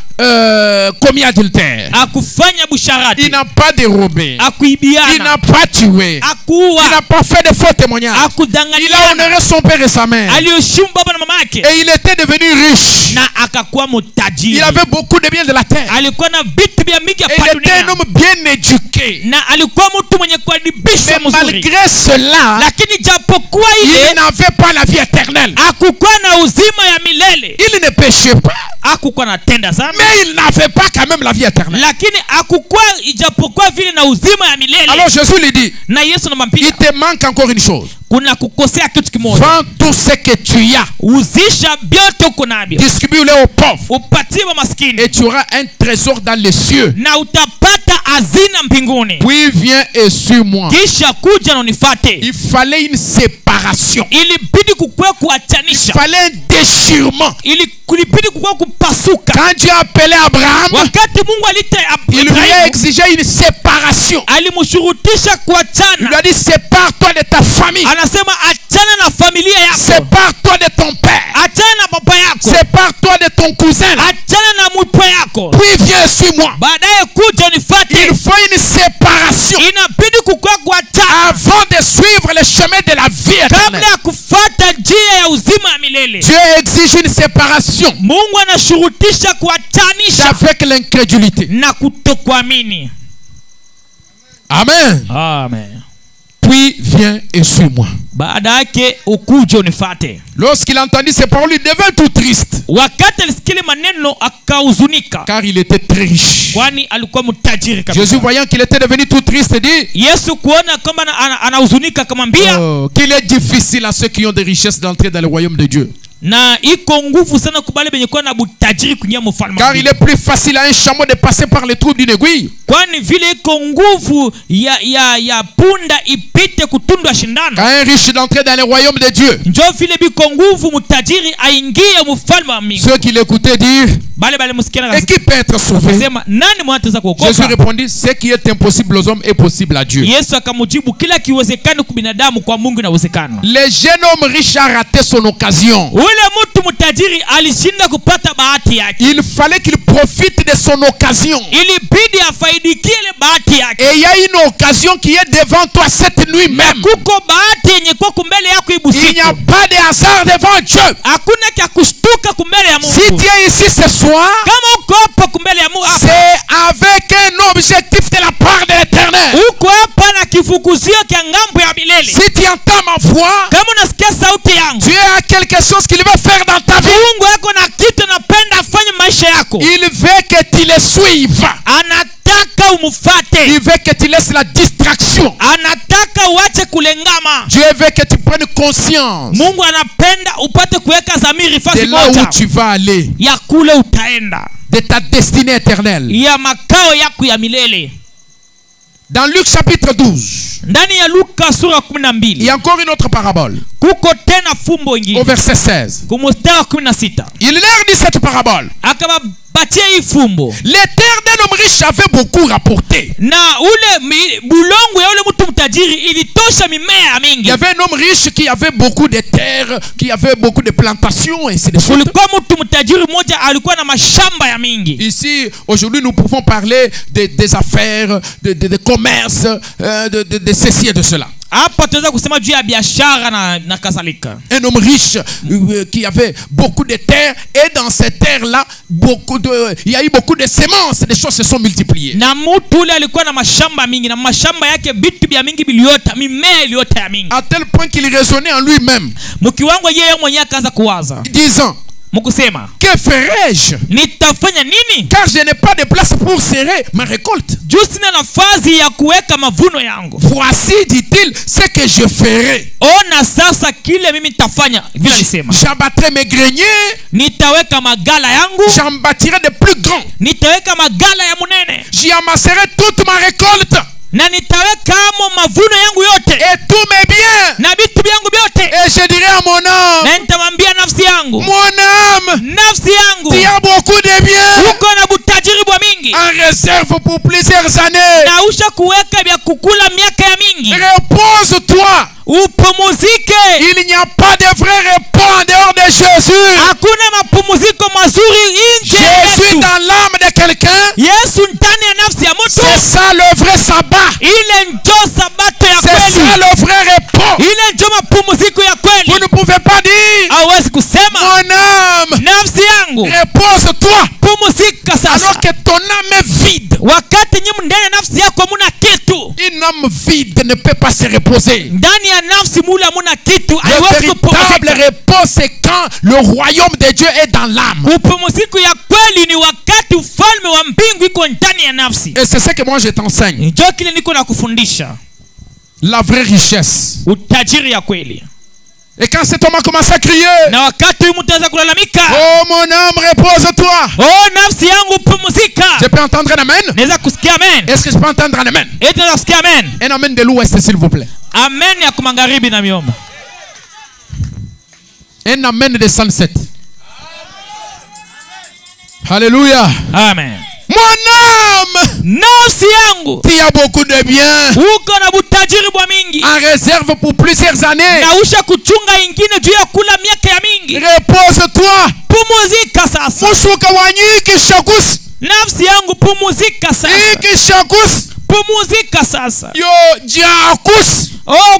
commis adultère. Akufanya busharati. Il n'a pas dérobé. Akuibiana. Il n'a pas tué. Akuwa. Il n'a pas fait de faux témoignages. Akudanganyana. Il a honoré son père et sa mère. Aliheshimu baba na mama yake. Et il était devenu riche. Na akakuwa mtajiri. Il avait beaucoup de biens de la terre. Alikuwa na vitu vya mingi hapa dunia. Il était un homme bien éduqué. Na alikuwa mtu mwenye kuadibishwa mzuri. Malgré cela, lakini japokuwa ile, il n'avait pas la vie éternelle. Hakukuwa na uzima ya milele. Il ne péchait pas. Hakukuwa na tenda zambi. Mais il n'avait pas quand même la vie éternelle. Lakini hakukuwa ijapokuwa vile na uzima ya milele. Alors Jésus lui dit, na Yesu anamwambia, il te manque encore une chose. Kuna kukosea kitu kimoja. Vends tout ce que tu as. Uzisha vyote uko navyo. Distribue-le aux pauvres. Upatie maskini. Et tu auras un trésor dans les cieux. Na utapata hazina mbinguni. Puis viens et suis-moi. Kisha kuja na unifuate. Il fallait une séparation. Ilibidi kukua kuachanisha. Il fallait un déchirement. Ilibidi kukua kupasuka. Quand Dieu a appelé Abraham, wakati Mungu alita il lui a exigé une séparation. Alimshurutisha kuachana. Il lui a dit, sépare-toi de ta famille. Anasema achana na familia yako. Sépare-toi de ton père. Achana na baba yako. Sépare-toi de ton cousin. Achana na mpwa yako. Puis viens suis-moi. Baadaye kuja unifuate. Il faut une séparation. Inabidi kukua kuachana. Avant de suivre le chemin de la vie éternelle. Kabla ya kufuata njia ya uzima wa milele. Dieu exige une séparation. Mungu anashurutisha kuachanisha. Avec l'incrédulité. Na kutokuamini. Amen. Amen. Puis viens et suis-moi. Baada yake ukuje unifuate. Lorsqu'il entendit ces paroles, il devint tout triste. Wakati alisikia maneno akahuzunika. Car il était très riche. Kwani alikuwa mtajiri kabisa. Jésus voyant qu'il était devenu tout triste dit, Yesu kuona kama anahuzunika akamwambia, qu'il est difficile à ceux qui ont des richesses d'entrer dans le royaume de Dieu. Na iko nguvu sana kubali benye kwa na butajiri kuingia mfalme. Car il est plus facile à un chameau de passer par les trous d'une aiguille. Kwani vile iko nguvu ya punda ipite kutundwa shindano. Quand un riche d'entrer dans le royaume de Dieu. Njo vile biko nguvu mtajiri aingie mfalme wa mbingu. Ceux qui l'écoutaient dire, bale msikiana. Et qui peut être sauvé? Sema nani mwataweza kuokoka? Jésus répondit, ce qui est impossible aux hommes est possible à Dieu. Yesu akamjibu, kila kiwezekana kwa binadamu kwa Mungu inawezekana. Le jeune homme riche a raté son occasion. Ule mtu mtajiri alishinda kupata bahati yake. Il fallait qu'il profite de son occasion. Ilibidi afaidikie ile bahati yake. Et il y a une occasion qui est devant toi cette nuit même. Kuko bahati yenye kwa mbele yako ibusiku. Il n'y a pas de hasard devant Dieu. Hakuna kia kushtuka mbele ya Mungu. Si tu es ici ce soir, kama uko hapa mbele ya Mungu, c'est avec un objectif de la part de l'Éternel. Uko hapa na kifukuzio kia ngambo ya milele. Si tu entends ma voix, kama unasikia sauti yangu, Dieu a quelque chose qu'il veut faire dans ta vie. Mungu yako na kitu anapenda afanye maisha yako. Il veut que tu le suives. Anataka umfuate. Il veut que tu laisses la distraction. Anataka uache kulengama. Dieu veut que tu prennes conscience. Mungu anapenda upate kuweka dhamiri fasi moja. De là où tu vas aller. Ya kule utaenda. De ta destinée éternelle. Ya makao yako ya milele. Dans Luc chapitre 12. Ndani ya Luka sura 12. Il y a encore une autre parabole. Kuko tena fumbo ingine. Au verset 16. Kumustari 16. Il leur dit cette parabole. Akabapatia hii fumbo. Les terres d'un homme riche avaient beaucoup rapporté. Na ule bulongo ya ule mtu mtajiri ilitosha mimea mingi. Il y avait un homme riche qui avait beaucoup de terres, qui avait beaucoup de plantations et ainsi de suite. Kulikuwa mtu mtajiri mmoja alikuwa na mashamba ya mingi. Ici aujourd'hui nous pouvons parler des affaires, de commerce, de ceci et de cela. Un homme riche qui avait beaucoup de terres, et dans ces terres-là, il y a eu beaucoup de semences, les choses se sont multipliées. À tel point qu'il raisonnait en lui-même, disant: que ferai-je? Car je n'ai pas de place pour serrer ma récolte. Voici, dit-il, ce que je ferai. J'abattrai mes greniers, j'en bâtirai de plus grands, j'y amasserai toute ma récolte et tous mes biens, et je dirai à mon âme: mon âme, tu as beaucoup de biens en réserve pour plusieurs années. Repose-toi. Il n'y a pas de vrai repos en dehors de Jésus. Jésus dans l'âme de quelqu'un, c'est ça le vrai sabbat. C'est ça le vrai repos. Vous ne pouvez pas dire: mon âme, repose-toi, alors que ton âme est vide. Une âme vide ne peut pas se reposer. Le véritable repos, c'est quand le royaume de Dieu est dans l'âme. Et c'est ce que moi je t'enseigne. La vraie richesse. Et quand cet homme a commencé à crier: oh mon âme, repose-toi, je peux entendre un amen? Est-ce que je peux entendre un amen? Un amen de l'ouest, s'il vous plaît. Un amen de 107. Alléluia. Amen. Mon âme, tu as beaucoup de biens en réserve pour plusieurs années. Repose-toi. Mushuka wanyiki shakus. Pumuzika sasa. Yo jakus.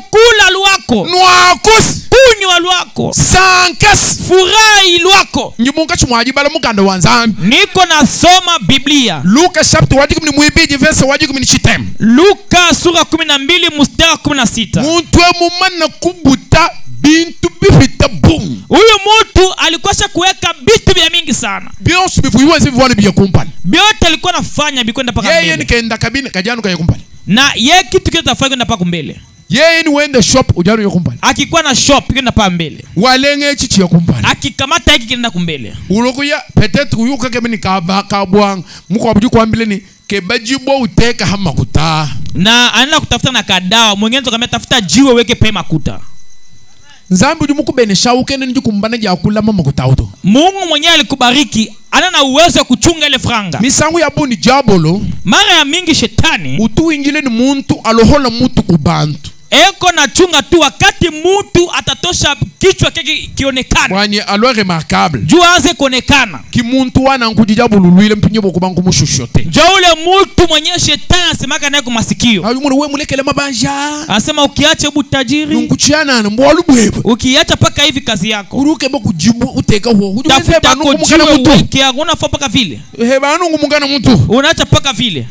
Kula lwako. Nwakus. Kunywa lwako. Sankas. Furahi lwako. Nyimunga chumwaji bala muganda wanzambi. Niko nasoma Biblia. Luka chapter wajiki ni muibiji verse wajiki ni chitem. Luka sura 12 mstari 16. Muntu mumana kubuta bintu bifita boom. Huyu mtu alikuwa kuweka vitu vya mingi sana. Bionsu bifuiwa hivi vwana bya kumpani. Biote alikuwa nafanya bikwenda paka mbele. Yeye nikaenda kabini kajanu kaya kumpani. Na yeye kitu kile tafanya kwenda paka mbele. Yeye ni wende shop ujano yo kumpani. Akikuwa na shop kwenda paka mbele. Walenge chichi ya kumpani. Akikamata hiki kinaenda kumbele. Ulokuya peut-être uyuka kebini kabwang muko abuju kwa mbele ni kebajibo uteka hamakuta. Na anaenda kutafuta na kadawa, mwingine tukamwambia tafuta jiwe weke pe makuta. Nzambi ulimuku benesha ukene nju kumbana ja kula mama kutauto. Mungu mwenyewe alikubariki, ana uwezo wa kuchunga ile franga. Misangu ya buni jabolo. Mara ya mingi shetani utu ingile ni muntu alohola mutu kubantu. Eko na chunga tu wakati mtu atatosha kichwa kiki kionekana. Wanye alo remarkable. Juu aanze kuonekana. Ki muntu wana nkujija bululuile mpinyo bokubangu mushushote. Jo ule mtu mwenye shetani asemaka naye kumasikio. Ayu mwana we mulekele mabanja. Anasema ukiacha butajiri. Nunguchiana na mbwalu bwebe. Ukiacha paka hivi kazi yako. Uruke boku jibu uteka huo. Tafuta kujiwe wiki ya unafaa paka vile. Heba nungu mungana mtu. Unaacha paka vile.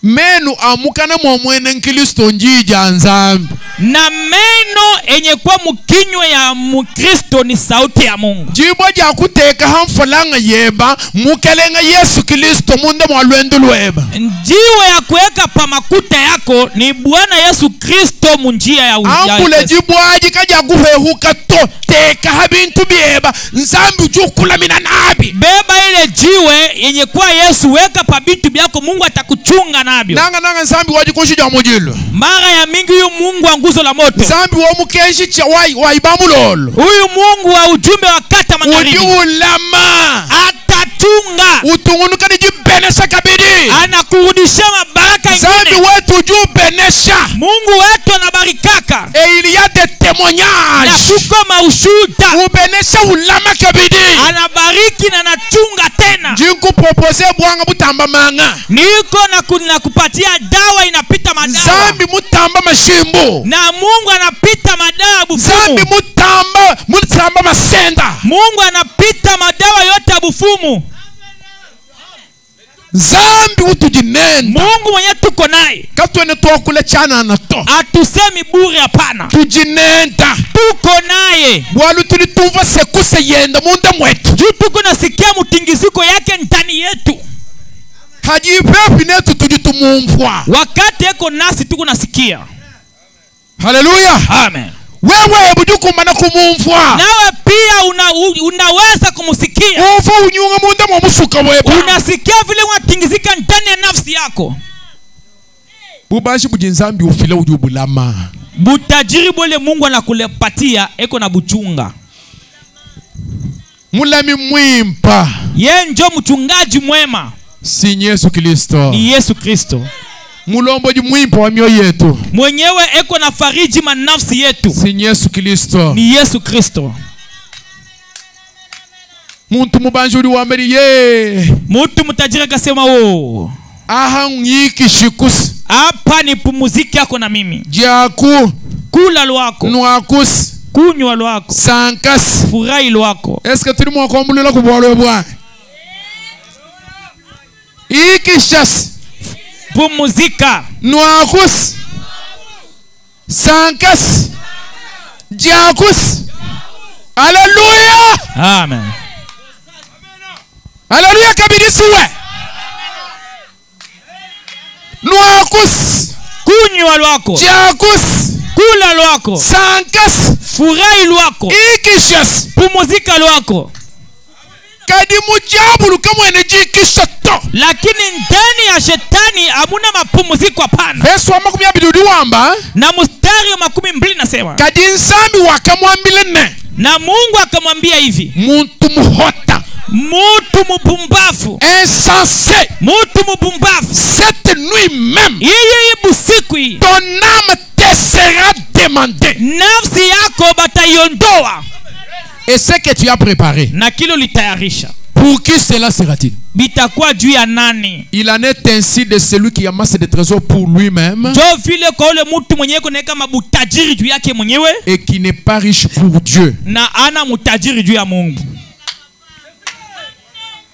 Menu amukana mwamwene nkilisto njija nzambi. Na meno enye kwa mukinywe ya mukristo ni sauti ya Mungu. Jibwa ja kuteka hamfalanga yeba mukelenga Yesu Kristo munde mwalwendu lweba. Njiwe ya kuweka pa makuta yako ni Bwana Yesu Kristo munjia ya ujia. Ambule jibwa ajikaja guhehuka to teka habintu bieba nzambi ujukula mina nabi. Beba ile jiwe yenye kwa Yesu weka pa bintu byako, Mungu atakuchunga nabyo. Nanga nzambi wajikushija mujilo. Mara ya mingi yu Mungu wa nguzo la moto. Nzambi wa mukenshi cha waibamulolo. Huyu Mungu wa ujumbe wa kata magharibi. Ujiulama. Atachunga. Utungunuka ni jibene sakabidi. Anakurudisha mabaraka ingine. Nzambi wetu jubene ubenesha. Mungu wetu anabarikaka. Et il y a des témoignages. Na kuko maushuda. Ubenesha ulama kabidi. Anabariki na anachunga tena. Jingu propose bwanga mutamba manga. Niko na kupatia dawa inapita madawa. Zambi mutamba mashimbo. Na Mungu anapita madawa bufumu. Zambi mutamba masenda. Mungu anapita madawa yote ya bufumu. Zambi utujinenda. Mungu mwenye tuko naye. Katwene tuokule chana na to. Atusemi bure hapana. Tujinenda. Tuko naye. Walu tulituva sekuse yenda munda mwetu. Juu tuko nasikia mutingiziko yake ndani yetu. Hajipepi netu tujitumumfwa. Wakati eko nasi tuko nasikia. Hallelujah. Amen. Wewe bujuku mana kumumfwa. Nawe pia unaweza kumusikia. Ufu unyunga munda mwamusuka weba. Unasikia vile unatingizika ndani ya nafsi yako. Bubashi bujinzambi ufile ujubulama. Butajiri bole Mungu anakulepatia eko na buchunga. Mulami mwimpa. Ye njo mchungaji mwema. Si Yesu Kristo. Ni Yesu Kristo. Mulombo mwimpa wa mioyo yetu. Mwenyewe eko na fariji manafsi yetu. Si Yesu Kristo. Ni Yesu Kristo. Muntu mubanjuri wa mbere ye. Mutu mutajiri akasema wo. Aha ngiki shikusi. Hapa ni pumuziki yako na mimi. Jaku. Kula lwako. Nwakusi. Kunywa lwako. Sankasi. Furahi lwako. Eske tuli mwakombulila kubwalo bwa. Iki shasi. Pumuzika. Nwakusi. Sankasi. Jakusi. Hallelujah. Amen. Hallelujah kabirisiwe. Nwakusi. Kunywa lwako. Jakusi. Kula lwako. Sankasi. Furahi lwako. Ikishas. Pumuzika lwako. Kadi mujabulu kamwene jikishato. Lakini ndani ya shetani hamuna mapumuziko hapana. Verse wa 12 wamba. Na mstari wa 12 nasema. Kadi nsambi wakamwambile ne. Na Mungu akamwambia hivi. Muntu muhota. Mutu mupumbafu. Insensé. Mutu mupumbafu. Cette nuit même. Iyi busiku hii. Ton âme te sera demandée. Nafsi yako batayondoa. Et ce que tu as préparé. Na kilo litayarisha. Pour qui cela sera-t-il? Bitakuwa juu ya nani? Il en est ainsi de celui qui amasse des trésors pour lui-même. Jo vile kwa ule mtu mwenyewe kuneka mabutajiri juu yake mwenyewe. Et qui n'est pas riche pour Dieu. Na ana mutajiri juu ya Mungu.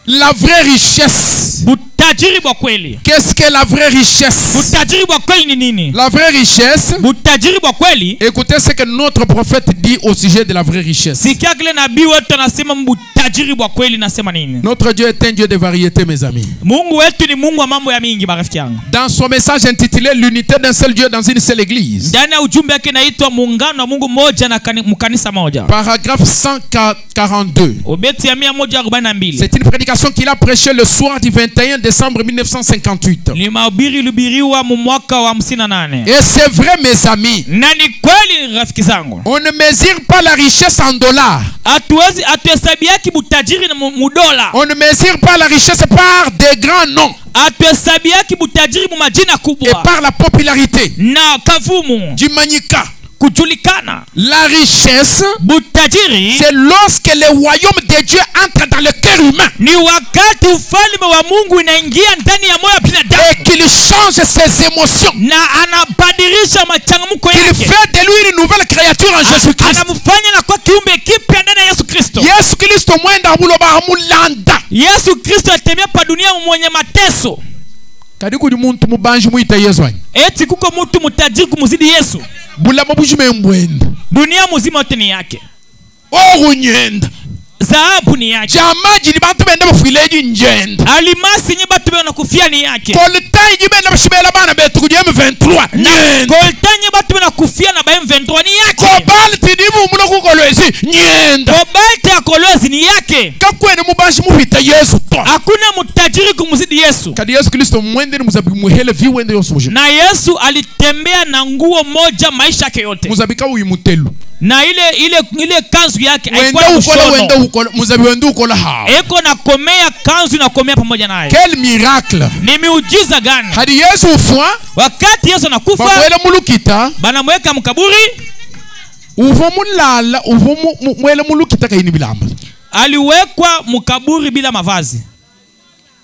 La vraie richesse. Butajiri bwa kweli. Qu'est-ce que la vraie richesse? Butajiri bwa kweli ni nini? La vraie richesse. Butajiri bwa kweli. Écoutez ce que notre prophète dit au sujet de la vraie richesse. Sikia kile nabii wetu anasema butajiri bwa kweli nasema nini? Notre Dieu est un Dieu de variété, mes amis. Mungu wetu ni Mungu wa mambo ya mingi marafiki yangu. Dans son message intitulé l'unité d'un seul Dieu dans une seule église. Ndani ya ujumbe wake inaitwa muungano wa Mungu moja na mkanisa moja. Paragraphe 142. Obeti ya 142. C'est une prédication qu'il a prêchée le soir du 21 décembre 1958. Ni mahubiri ilihubiriwa mu mwaka wa 58. Et c'est vrai, mes amis. Na ni kweli rafiki zangu. On ne mesure pas la richesse en dollars. Atuhesabiaki butajiri na mudola. On ne mesure pas la richesse par des grands noms. Atuhesabiaki butajiri mu majina kubwa. Et par la popularité. Na kavumu. Jimanyika. Kujulikana. La richesse, butajiri, c'est lorsque le royaume de Dieu entre dans le cœur humain. Ni wakati ufalme wa Mungu inaingia ndani ya moyo wa binadamu. Et qu'il change ses émotions. Na anabadilisha machangamuko yake. Qu'il fait de lui une nouvelle créature en Jésus-Christ. Anamfanya na kwa kiumbe kipya ndani ya Yesu Kristo. Yesu Kristo mwenda buloba hamulanda. Yesu Kristo atembea pa dunia mwenye mateso. Kadi kuli muntu mubanji muita Yesu wanyi. Eti kuko mtu mutajiri kumuzidi Yesu. Bulama bujume mwenda. Dunia muzima yote ni yake. Nyenda. Zahabu ni yake. Jamaji ni bantu benda bafileji njenda. Alimasi nye batu benda kufia ni yake. Koltai nye benda bashibela bana betu kuji M23. Nyenda. Koltai nye batu benda kufia na ba M23 ni yake. Kobalti ni mumuno kukolwezi. Nyenda. Kobalti ya kolwezi ni yake. Kakwene mubanji muhita Yesu to. Hakuna mutajiri kumuzidi Yesu. Kadi Yesu Kristo mwende ni muzabiku muhele viwende yosoje. Na Yesu alitembea na nguo moja maisha yake yote. Muzabika uimutelu. Na ile kanzu yake haikuwa mshono. eko na komea kanzu na komea pamoja naye. Quel miracle! Ni miujiza gani? Hadi Yesu ufwa wakati Yesu anakufa bakwele mulukita banamweka mkaburi uvo mulala uvo mwele mulukita kaini bilamba aliwekwa mkaburi bila mavazi.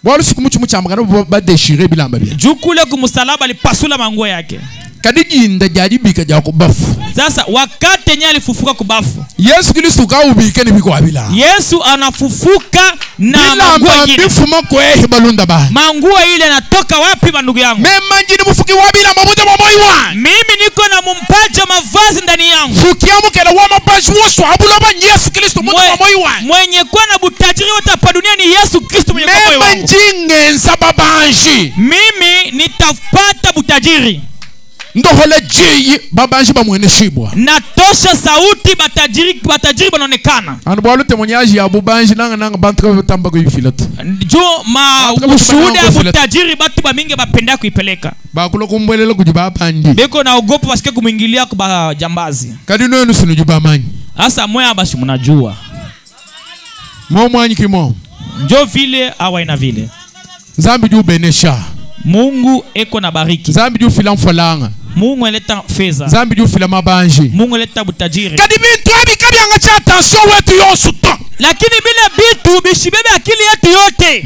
Bwalo siku muchu muchambagana badeshire bilamba bya jukule kumsalaba alipasula manguo yake kadijinda jadibika ja kubafu. Sasa wakati yenyewe alifufuka kubafu Yesu Kristo kaubike ni biko abila. Yesu anafufuka na manguo ingine. Bifuma kwe balunda ba. Manguo ile natoka wapi bandugu yangu? Mema njini mufuki wabila mabude mwamoiwa. Mimi niko na mumpaja mavazi ndani yangu. Fukiamu kela wa mabaji wosu habuloba Yesu Kristo mwamoiwa. Mwenye kwa na butajiri wote hapa dunia ni Yesu Kristo mwenye kwa moyo wangu. Mema njinge nsababanji. Mimi nitapata butajiri. Ndohole jii babanji ba mwene shibwa. Natosha sauti batajiri banaonekana. Anubwalu mwenyaji ya bubanji nanga bantu tamba kuifilatu. Jo ma ushuhuda ya butajiri batu ba mingi bapenda kuipeleka. Bakulo kumbwelela kujibabandi. Beko na ogopa basike kumwingilia kwa jambazi. Kadino yenu sinujuba manyi. Asa moya bashi mnajua. Mwanyi kimo. Njo vile awa ina vile. Zambi juu benesha. Mungu eko na bariki. Zambi juu filam falanga. Mungu eleta feza. Zambi juu fila mabanji. Mungu eleta butajiri. Kadi bintu abi kabi angacha attention wetu yosu to. Lakini bila bitu bishibebe akili yetu yote.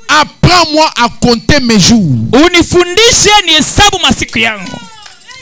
Apprends-moi à compter mes jours. Unifundishe ni hesabu masiku yangu.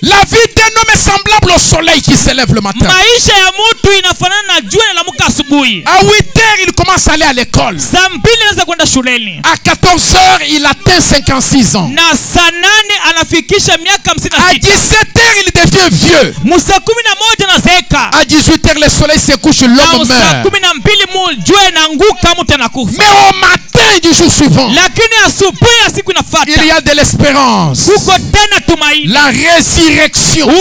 La vie d'un homme est semblable au soleil qui s'élève le matin. Maisha ya mtu inafanana na jua linaloamka asubuhi. À 8h il commence à aller à l'école. Saa 2 anaanza kwenda shuleni. À 14h il atteint 56 ans. Na saa 8 anafikisha miaka 56. À 17h il devient vieux. Musa 11 anazeeka. À 18h le soleil se couche, l'homme meurt. Saa 12 jua inaanguka mtu anakufa. Mais au matin du jour suivant, lakini asubuhi ya siku inafuata, il y a de l'espérance. Uko tena tumaini. La résurrection.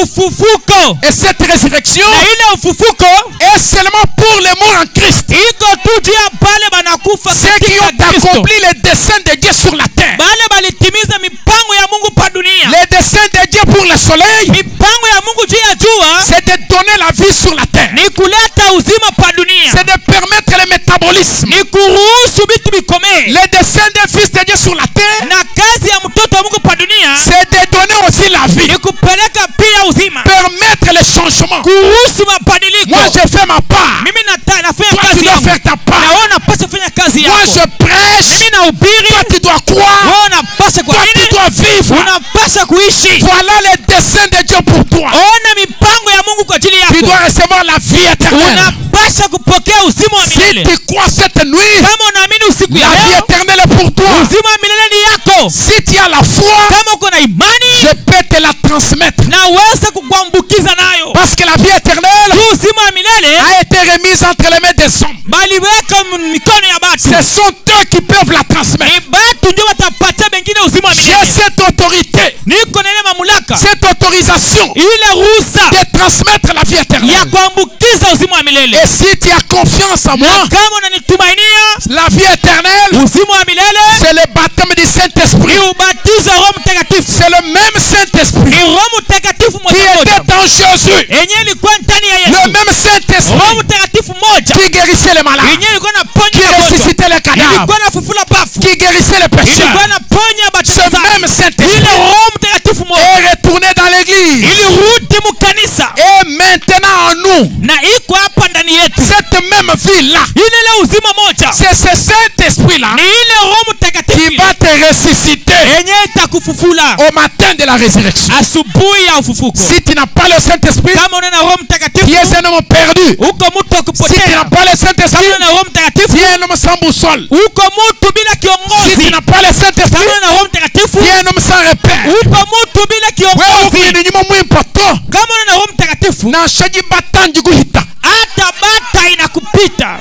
Ufufuko. Et cette résurrection na ile ufufuko est seulement pour les morts en Christ. Iko tu dia pale banakufa ceux qui ont accompli les desseins de Dieu sur la terre. Bale balitimiza mipango ya Mungu pa dunia. Les desseins de Dieu pour le soleil, mipango ya Mungu juu ya jua, c'est de donner la vie sur la terre. Ni kuleta uzima pa dunia. C'est de permettre le métabolisme. Ni kuruhusu vitu bikome. Les desseins des fils de Dieu sur la terre, na kazi ya mtoto wa Mungu pa dunia, c'est de donner aussi la vie. Ni kupeleka pia uzima. Permettre les changements. Kuruhusu mabadiliko. Moi je fais ma part. Mimi nafanya toi, kazi tu dois faire ta part. Na wewe unapaswa kufanya kazi yako. Moi je prêche. Mimi nahubiri. Toi tu dois croire. Wewe unapaswa kuamini. Toi tu dois vivre. Unapaswa kuishi. Voilà les desseins de Dieu pour toi. Ona mipango ya Mungu kwa ajili yako. Tu dois recevoir la vie éternelle. Unapaswa kupokea uzima wa milele. Si tu crois cette nuit, kama unaamini usiku ya leo, la vie éternelle est pour toi. Uzima wa milele ni yako. Si tu as la foi, kama uko na imani, je peux te la transmettre. Naweza kukuambukiza nayo. Parce que la vie éternelle uzima wa milele a été remise entre les mains des hommes. Baliweka mikono ya batu. Ce sont eux qui peuvent la transmettre. Ni batu ndio watapatia wengine uzima wa milele. J'ai cette autorité. Niko na mamlaka. Cette autorisation. Ile ruhusa de transmettre la vie éternelle. Ya kuambukiza uzima wa milele. Et si tu as confiance en moi, kama unanitumainia, la vie éternelle, uzima wa milele, c'est le baptême du Saint-Esprit. Ni ubatizo wa Roho Mtakatifu. C'est le même Saint-Esprit. Ni Roho Mtakatifu qui était en Jésus. Yenyewe ilikuwa ndani ya Yesu. Le même Saint-Esprit. Roho Mtakatifu moja. Qui guérissait les malades. Yenyewe ilikuwa inaponya qui ressuscitait les cadavres. Ilikuwa inafufula bafu. Qui guérissait les pécheurs. Ilikuwa inaponya batasa. Ce même Saint-Esprit. Ile Roho Mtakatifu moja. Est retourné dans l'église. Ilirudi mkanisa. Et maintenant en nous. Na iko hapa ndani yetu. Cette même vie là. Ile ile uzima moja. C'est ce Saint-Esprit là. Ni ile Roho Mtakatifu. Qui va te ressusciter. Yenyewe itakufufula. Au matin de la résurrection. Asubuhi ya ufufuko. Si tu n'as pas le Saint-Esprit, kama una Roho Mtakatifu, tu es un homme perdu. Uko mtu akupotea. Si tu n'as pas le Saint-Esprit, kama una Roho Mtakatifu, tu es un homme sans boussole. Uko mtu bila kiongozi. Si tu n'as pas le Saint-Esprit, kama una Roho Mtakatifu, tu es un homme sans repère. Uko mtu bila kiongozi. Wewe ni nyuma mwimpato. Kama una Roho Mtakatifu, na shaji batanji guhita. Hata bata inakupita.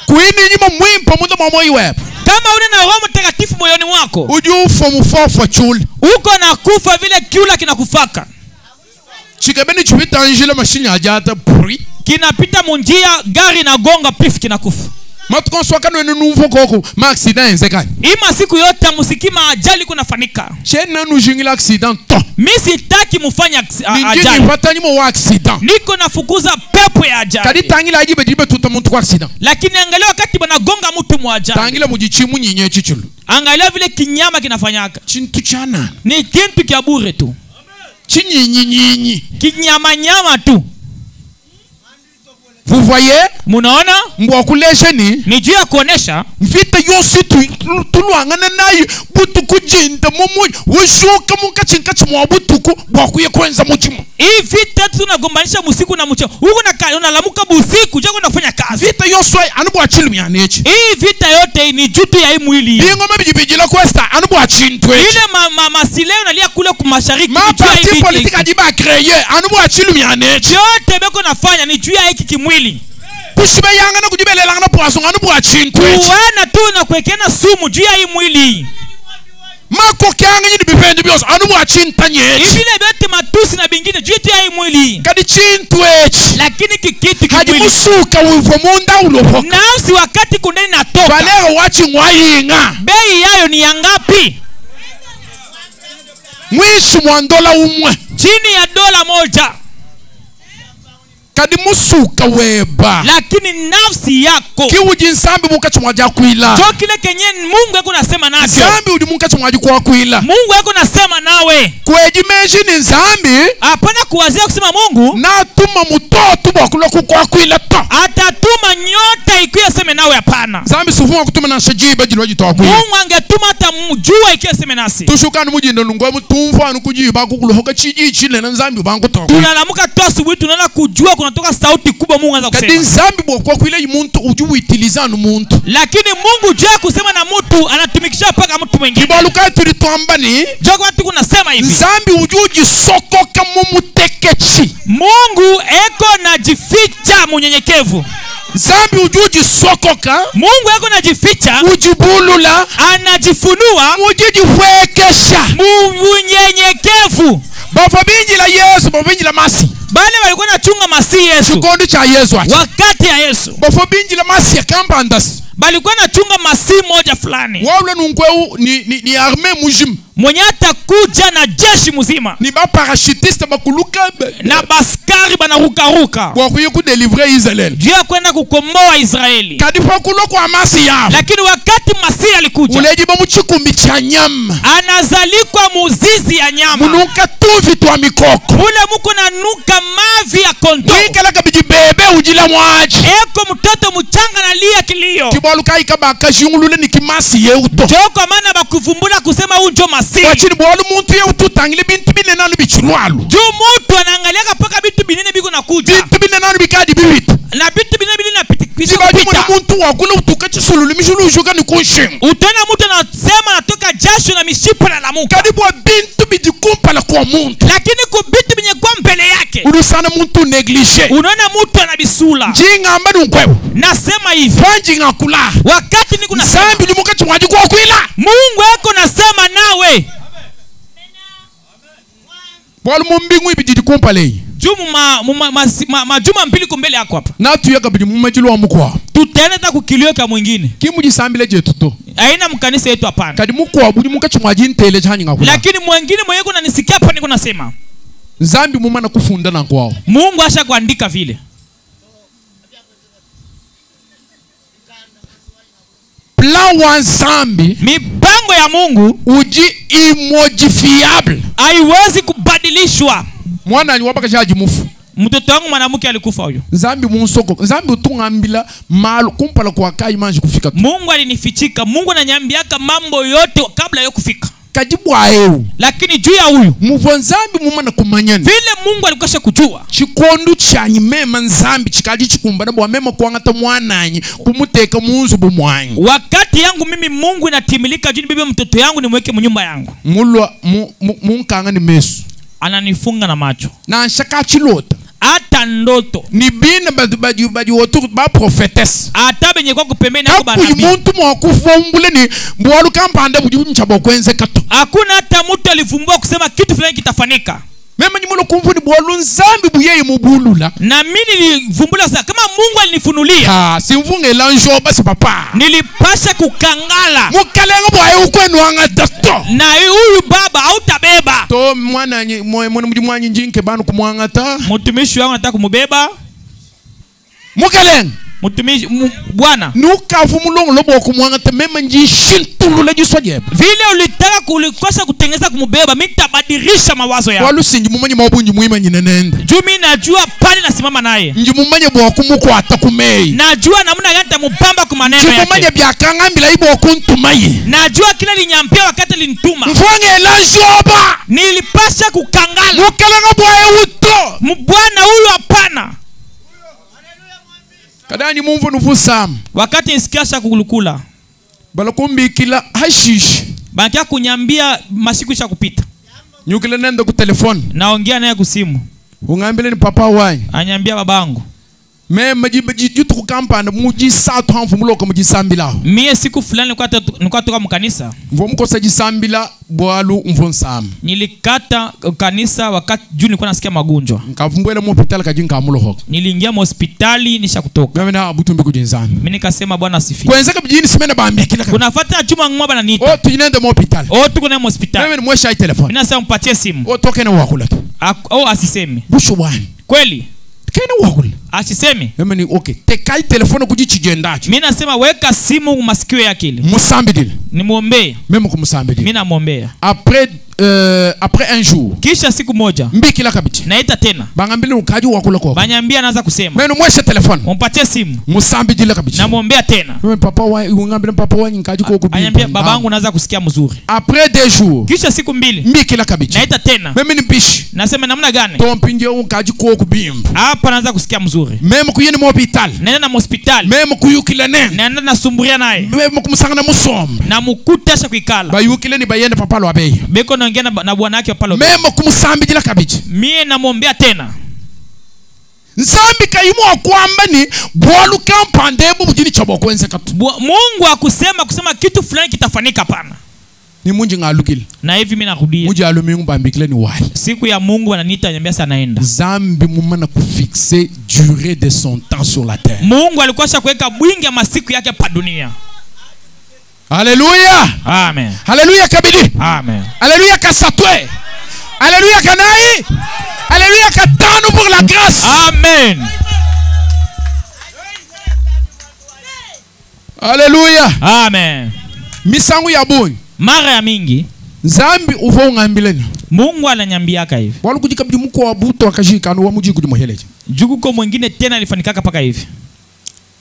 Kuini nyuma mwimpa mundo mamoi web. Kama una na Roho Mtakatifu moyoni mwako, ujufa mufofo chuli. Uko na kufa vile kiula kinakufaka. Chikabeni chupita anjila mashini ajata puri. Kinapita munjia gari na gonga pif kinakufa. Matuko swaka no nouveau koko ma accident nzekani. Ima siku yote musikima ajali kunafanika. Chena nu jingila accident to. Mimi sitaki mufanya ajali. Ningini patani mo accident. Niko nafukuza pepo ya ajali. Kadi tangila ajibe dibe tuta muntu kwa accident. Lakini angalia wakati banagonga mtu mu ajali. Tangila mujichimu nyinye chichulu. Angalia vile kinyama kinafanyaka. Chintu chana. Ni kintu kia bure tu. Chinyinyi. Kinyama nyama tu. Vous voyez? Munaona? Mwakuleshe ni juu ya kuonesha vita yosi tuluangana nayo butuku jinda mumu wushuka mukachinkachi mwa butuku bwakuye kwenza mujimu. Hii vita tunagombanisha usiku na mchana. Huko unalamuka usiku jago unafanya kazi. Vita yosi anabu achilu mianechi. Hii vita yote ni jutu ya hii mwili. Hii ngoma bijibijila kwesta anabu achintwe. Ile masileo nalia kule kumashariki. Ma parti politique ajiba kreye anabu achilu mianechi. Yote beko nafanya ni juu ya hiki kimwili. Kusibe yanga na kujibelelanga na poaso anabu achintwe. Kuwana tu na kuwekena sumu juu ya hii mwili. Mako kyanga nyini bipende byoso anabu achintanyechi. Ibile bete matusi na bingine juu ya hii mwili. Kadi chintwechi. Lakini kikitu hadi musuka uvo munda ulopoka. Nafsi wakati kundeni natoka. Valero wachi ngwayinga. Bei yayo ni yangapi? Mwishi mwandola umwe. Chini ya dola moja. Kadi musuka weba. Lakini nafsi yako. Kiuji nsambi mukachi mwaja kuila. Jo kile kenye Mungu yako nasema nawe. Nsambi udi mukachi mwaji kwa kuila. Mungu yako nasema nawe. Kweji meji ni nsambi. Hapana kuwazia kusema Mungu. Na atuma mutoto bakula kwa kuila to. Atatuma nyota ikiwa seme nawe hapana. Nsambi sufuwa kutuma na shajiba jilwaji to kuila. Mungu angetuma hata mjua ikiwa seme nasi. Tushukani mujindo nungwe mutumfu anu kujiba kukulohoka chiji chile na nsambi bangu to. Tunalamuka tu asubuhi tunaona kujua kunatoka sauti kubwa Mungu anza kusema. Kadi nsambi kwa kuila muntu uju utilizanu muntu. Lakini Mungu jua kusema na mtu anatumikisha paka mtu mwingine. Kibaluka tulituambani. Joko watu kunasema hivi. Nsambi ujuji soko kama mutekechi. Mungu eko na jificha munyenyekevu. Nsambi ujuji sokoka. Mungu eko na jificha. Ujibulula. Anajifunua. Ujuji wekesha. Munyenyekevu. Bafa binji la Yesu, bafa binji la masi. Bale walikuwa nachunga masi Yesu. Kikondi cha Yesu acha. Wakati ya Yesu. Bafa binji la masi ya kamba andasi. Balikuwa nachunga masi moja fulani. Wawle nungweu ni arme mujim. Mwenye atakuja na jeshi mzima. Ni ba parachutiste bakuluka. Na baskari banarukaruka. Kwa kuye kudelivre Israel. Jia kwenda kukomboa Israeli. Kadipa kulo kwa masi yao. Lakini wakati masi alikuja. Uleji ba muchikumbi cha nyama. Anazalikwa muzizi ya nyama. Munuka tuvi tuwa mikoko. Mule muko na nuka mavi ya konto. Mwikala kabiji bebe ujila mwaji. Eko mtoto mchanga na lia kilio. Kibaluka ikabaka shungulule ni kimasi yeuto. Joko mana bakufumbula kusema unjo masi. Wachini bwalu muntu yeuto tangile bintu bine nanu bichulwalu. Juu mutu anangalia paka bintu binene biku na kuja. Bintu bine nanu bikadi bibitu. Na bintu binene na pitikisha kupita. Zibaji mwana muntu wakula utukachi sululu mishulu ushuka ni kunshingu. Utana mutu anasema natoka jasho na mishipa na lamuka. Kadibwa bintu bijikumpa la kwa muntu. Lakini kubitu binye kwa mbele yake. Urusana muntu neglige. Unaona mutu anabisula. Jinga ambadu nkwebu. Nasema hivi. Panjinga kula. Wakati ni kuna sambi limukachi mwaji kwa kuila. Mungu eko nasema nawe. Bwalu mumbingu ibijidi kumpa lei. Majuma mbili kumbele yako hapa. Na tuyaka bidi mumajilu wa mkwa. Tutaenda kukilio ka mwingine. Kimuji sambile jetuto. Haina mkanisa yetu hapana. Kadi mkwa budi mukachi mwaji ntele chani ngakula. Lakini mwingine mwenye kuna nisikia hapa niko nasema. Zambi mumana kufunda na kwao. Mungu asha kuandika vile. Plan wa zambi. Mipango ya Mungu. Uji immodifiable. Haiwezi kubadilishwa. Mwana ni wapaka jaji mufu. Mtoto wangu mwanamke alikufa huyo. Zambi munsoko. Zambi utungambila malu kumpala kwa kai manji kufika. Mungu alinifichika. Mungu ananiambiaka mambo yote kabla ya kufika. Kajibu aeu. Lakini juu ya huyu muvonzambi mumana kumanyani. Vile Mungu alikosha kujua. Chikondu chanyi mema nzambi chikaji chikumbana bwa mema kuangata mwananyi kumuteka munzu bumwanyi. Wakati yangu mimi Mungu inatimilika juu bibi mtoto yangu nimweke mnyumba yangu. Mulwa munkanga ni mesu. Ananifunga na macho. Na nshaka chilota. Ata ndoto. Ni bina badi wotu ba prophetess. Ata benye kwa kupembeni yako banabi. Kapu muntu mwakufumbule ni mbuwalu kampanda bujibu mchabo kwenze kato. Hakuna hata mtu alifumbua kusema kitu fulani kitafanyika. Mema nyimulo kumfuni bolu nzambi buyeye mubulula. Na mimi nilivumbula sasa kama Mungu alinifunulia. Simvunge lanjo basi papa. Nilipasha kukangala. Mukalenga bwaye ukwenu angatato. Na huyu baba hautabeba. To mwana mwana njinke banu kumwangata. Mtumishi wangu anataka kumubeba. Mukalenga. Mtumishi bwana. Nukavu mulongo lobo kumwangata mema njishintulu la jiswaje. Vile ulitaka kulikosa kutengeneza kumubeba, mimi nitabadilisha mawazo yako. Walusinji mumanye mabunji muima nyinenende. Juu mimi najua pale nasimama naye. Nji mumanye bwa kumukwata kumei. Najua namna gani nitamupamba kwa maneno yake. Nji mumanye byakangambila ibo kuntumaye. Najua kila linyampia wakati alinituma. Mfanye lanjoba. Nilipasha kukangala. Mukalanga bwaye uto. Mbwana huyu hapana. Kadani mumvu nufusam. Wakati nisikiasha kulukula. Balakumbi kila hashish. Bankia kunyambia masiku isha kupita. Nyukile nenda ku telefoni. Naongea naye kusimu. Ungambile ni papa wanyi. Anyambia babangu. Me maji yutu kukampana muji satu hanfu muloko muji sambila. Mie siku fulani nilikuwa toka mkanisa. Mvo mkosa jisambila bwalu mvo nsam. Nilikata kanisa wakati juu nilikuwa nasikia magonjwa. Nkavumbwele mu hospitali kajinka mulo hoko. Niliingia mu hospitali nisha kutoka. Mimi na abutumbe kujinzana. Mimi nikasema Bwana asifiwe. Kwenzeka bijini simena baambia kila kama. Kunafuata chuma ngoma bana niita. Tujinende mu hospitali. Tuko na mu hospitali. Mimi ni mwesha telefoni. Mimi nasema mpatie simu. Toke na wakula tu. Asiseme. Bushu bwani. Kweli? Kena wakula. Asiseme. Mimi ni okay. Tekai telefoni kujichijendaje. Mimi nasema weka simu masikio yake ile. Musambidile. Nimuombee. Mimi kumusambidile. Mimi namuombea. Après un jour. Kisha siku moja. Mbiki la kabiti. Naita tena. Bangambile ukaji wakula kwa. Banyambia anaanza kusema. Mimi mwesha telefoni. Umpatie simu. Musambidile kabiti. Namuombea tena. Mimi papa ungambile papa wanyi nkaji kwa kubi. Anyambia babangu naanza kusikia mzuri. Après 2 jours. Kisha siku 2. Mbiki la kabiti. Naita tena. Mimi ni bishi. Nasema namna gani? Tompinje unkaji kwa kubimba. Hapa naanza kusikia mzuri. Mimi kuyeni mu hospital. Nenda na hospitali. Mimi kuyukile nene. Nenda nasumburia naye. Mimi kumusanga musomba. Na mukutasha kuikala. Bayukile ni bayende papa lo abeye. Beko naongea na bwana yake pale. Mimi kumusambidila kabiti. Mie namuombea tena. Nzambi kaimwa kwamba ni bwalu kampandebu bujini chabo kwenze katu. Mungu akusema kitu fulani kitafanyika pana. Ni munji ngalukile. Na hivi mimi narudia. Munji alumingu bambikile ni wali. Siku ya Mungu ananiita anyambia sana naenda. Zambi mumana kufixe durée de son temps sur la terre. Mungu alikuwa kuweka bwingi ya masiku yake pa dunia. Haleluya. Amen. Haleluya kabidi. Amen. Haleluya kasatwe. Haleluya kanai. Haleluya katano pour la grâce. Amen. Haleluya. Amen. Misangu ya boy. Mara ya mingi Zambi uvo ngambileni. Mungu ananyambiaka hivi. Walu kujikabidi mko wa buto akashika anu wa muji kujimuheleje. Jukuko mwingine tena alifanikaka paka hivi.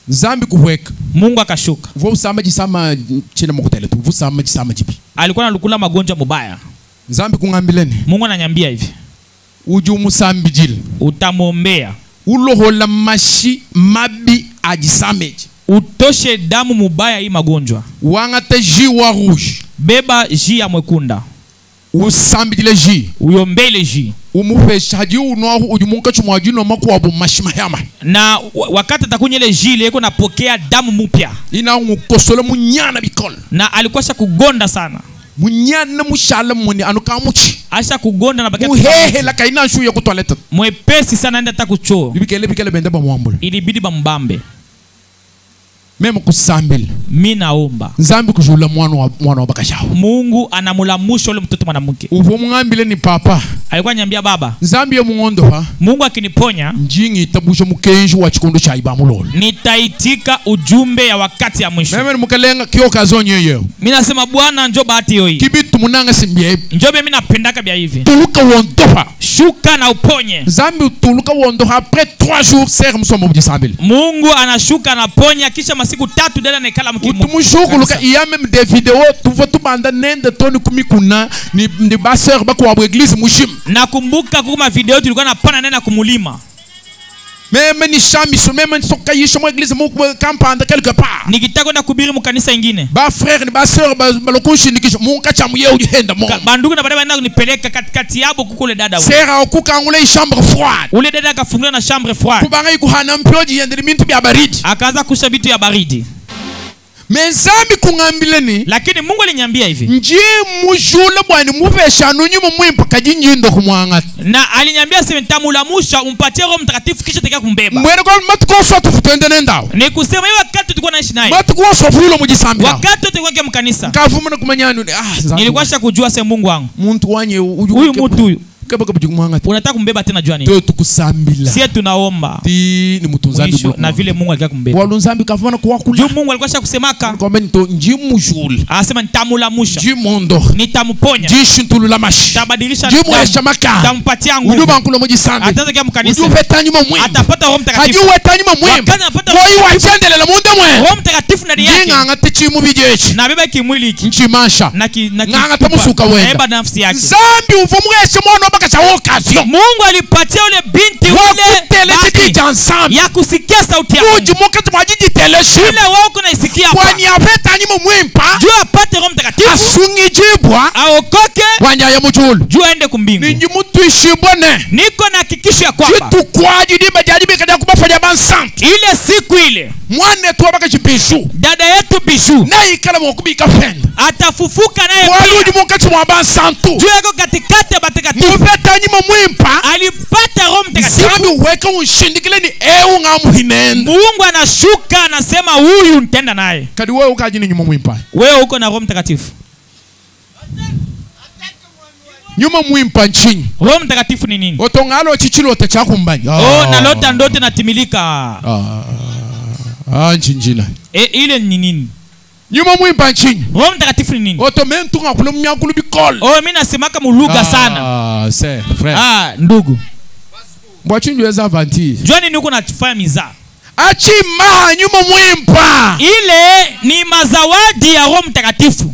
Zambi kuweka. Mungu akashuka. Uvo usama jisama chena mokotele tu. Uvo usama jisama jipi. Alikuwa analukula magonjwa mubaya. Zambi kungambileni. Mungu ananyambia hivi. Uju musambi jili. Utamuombea. Ulohola mashi mabi ajisameji. Utoshe damu mubaya hii magonjwa. Wangate ji wa rouge. Beba ji ya mwekunda. Usambi jile ji. Uyombele ji. Umupesha haji unuahu ujumunga chumwajino maku wabu mashima yama. Na wakati atakunya ile ji leko napokea damu mpya. Ina ngukosole munyana bikol. Na alikuwa kugonda sana. Munyana mushala mwini anukamuchi. Asha kugonda na bakia muhehe la kaina nshu ya kutoaleta. Mwepesi sana enda takuchoo. Bibikele bende ba mwambulu. Ilibidi ba mbambe. Meme kusambili. Mimi naomba. Nzambi kujula mwana wa bakashao. Mungu anamulamusha ule mtoto mwanamke. Uvo mwambile ni papa. Alikuwa nyambia baba. Nzambi ya mungondo ha. Mungu akiniponya. Njingi itabusha mukenju wa chikondo cha iba mulolo. Nitaitika ujumbe ya wakati ya mwisho. Meme ni mukalenga kio kazonye yeo. Mimi nasema Bwana njoo bahati yoi. Kibitu munanga simbie. Njoo mimi napendaka bia hivi. Tuluka wondoha. Shuka na uponye. Nzambi utuluka wondoha après 3 jours serre msomo bujisambili. Mungu anashuka na ponya kisha masiku 3 dela nekala mkimu. Utumushuku luka iya même des vidéos tuvo tubanda nende toni kumikuna ni baseur bako wa église mushim. Nakumbuka kuma video tulikuwa napana nenda kumulima. Meme ni shami so meme soka yisho mu église mu campanda quelque part. Nikitaka kwenda kubiri mu kanisa ingine. Ba frère ni ba sœur ba lokushi nikisho mu kacha mu yeu henda mo. Bandugu na baadaye ndio nipeleka katikati yabo kukule dada wewe. Sera okuka ngule chambre froide. Ule dada akafungula na chambre froide. Kubanga ikuhana mpyoji yendele mintu bya baridi. Akaanza kusha vitu ya baridi. Menzambi kungambileni. Lakini Mungu aliniambia hivi. Nji mujule bwani mubesha nunyumu mwimpa kajinyindo kumwangata. Na aliniambia sema nitamulamusha umpatie Roho Mtakatifu kisha teka kumbeba. Mwere kwa matukoso tufutende nendao. Ni kusema hiyo wakati tulikuwa naishi naye. Matukoso fulo mujisambi. Wakati tulikuwa kwa mkanisa. Kafumu na kumanyanu. Nilikuwa kujua sema Mungu wangu. Muntu wanye huyu mtu huyu. Unataka kumbeba tena jua nini? Ndio tukusambila. Sisi tunaomba. Ni mtunzambi Mungu. Na vile Mungu alikuwa kumbeba. Walunzambi kafana kwa kula. Juu Mungu alikuwa kusemaka. Kwamba nito njimu shule. Anasema nitamulamusha. Jimondo. Nitamponya. Jishintulula mashi. Tabadilisha jimu ya maka. Nitampatia nguvu. Ujuba nkulo mujisambi. Ataanza kwa mkanisa. Ujuba tanyuma mwimba. Atapata Roho Mtakatifu. Hajiwe tanyuma mwimba. Moi wachendele la munde mwe. Roho Mtakatifu ndani yake. Jinga ngati chimu bijechi. Na beba kimwili hiki. Nchimasha. Na tamusuka wenda. Eba nafsi yake. Zambi uvumweshe mwana baka cha okazio. Mungu alipatia ule binti ule ya kusikia sauti ya Mungu. Ile wao kuna isikia hapa. Kwani afeta nyimo mwimpa. Jua apate Roho Mtakatifu. Asungijibwa. Aokoke. Wanya ya mujulu. Jua ende kumbingu. Ninji mutu ishibwane. Niko na hakikisho ya kwamba. Jitu kwa jidima jajibi kada kubafanya bansanti. Ile siku ile. Mwane tuwa baka jibishu. Dada yetu Bishu. Na ikala mwakubika fenda. Atafufuka naye pia. Waluji mwakati mwabansantu. Jua yako katikati ya batakatifu. Mufeta nyimo mwimpa. Alipata Roho Mtakatifu. Zambi uweka unshindikile ni ngamu hinenda. Mungu anashuka anasema huyu nitenda naye. Kadi wewe ukajini nyuma mwimpa. Wewe uko na Roho Mtakatifu. Nyuma mwimpa nchini. Roho Mtakatifu ni nini? Otongalo chichilo tachakumbani. Na lota ndote natimilika. Nchinjila. Ile ni nini? Nyuma mwimpa nchini. Roho Mtakatifu ni nini? Otomentu ngakulu mnyakulu bikol. Mimi nasemaka muluga sana. C'est frère. Ndugu. Mbwachinjwe za avanti. Jua nini uko nafanya mizaa? Achima nyuma mwimpa. Ile ni mazawadi ya Roho Mtakatifu.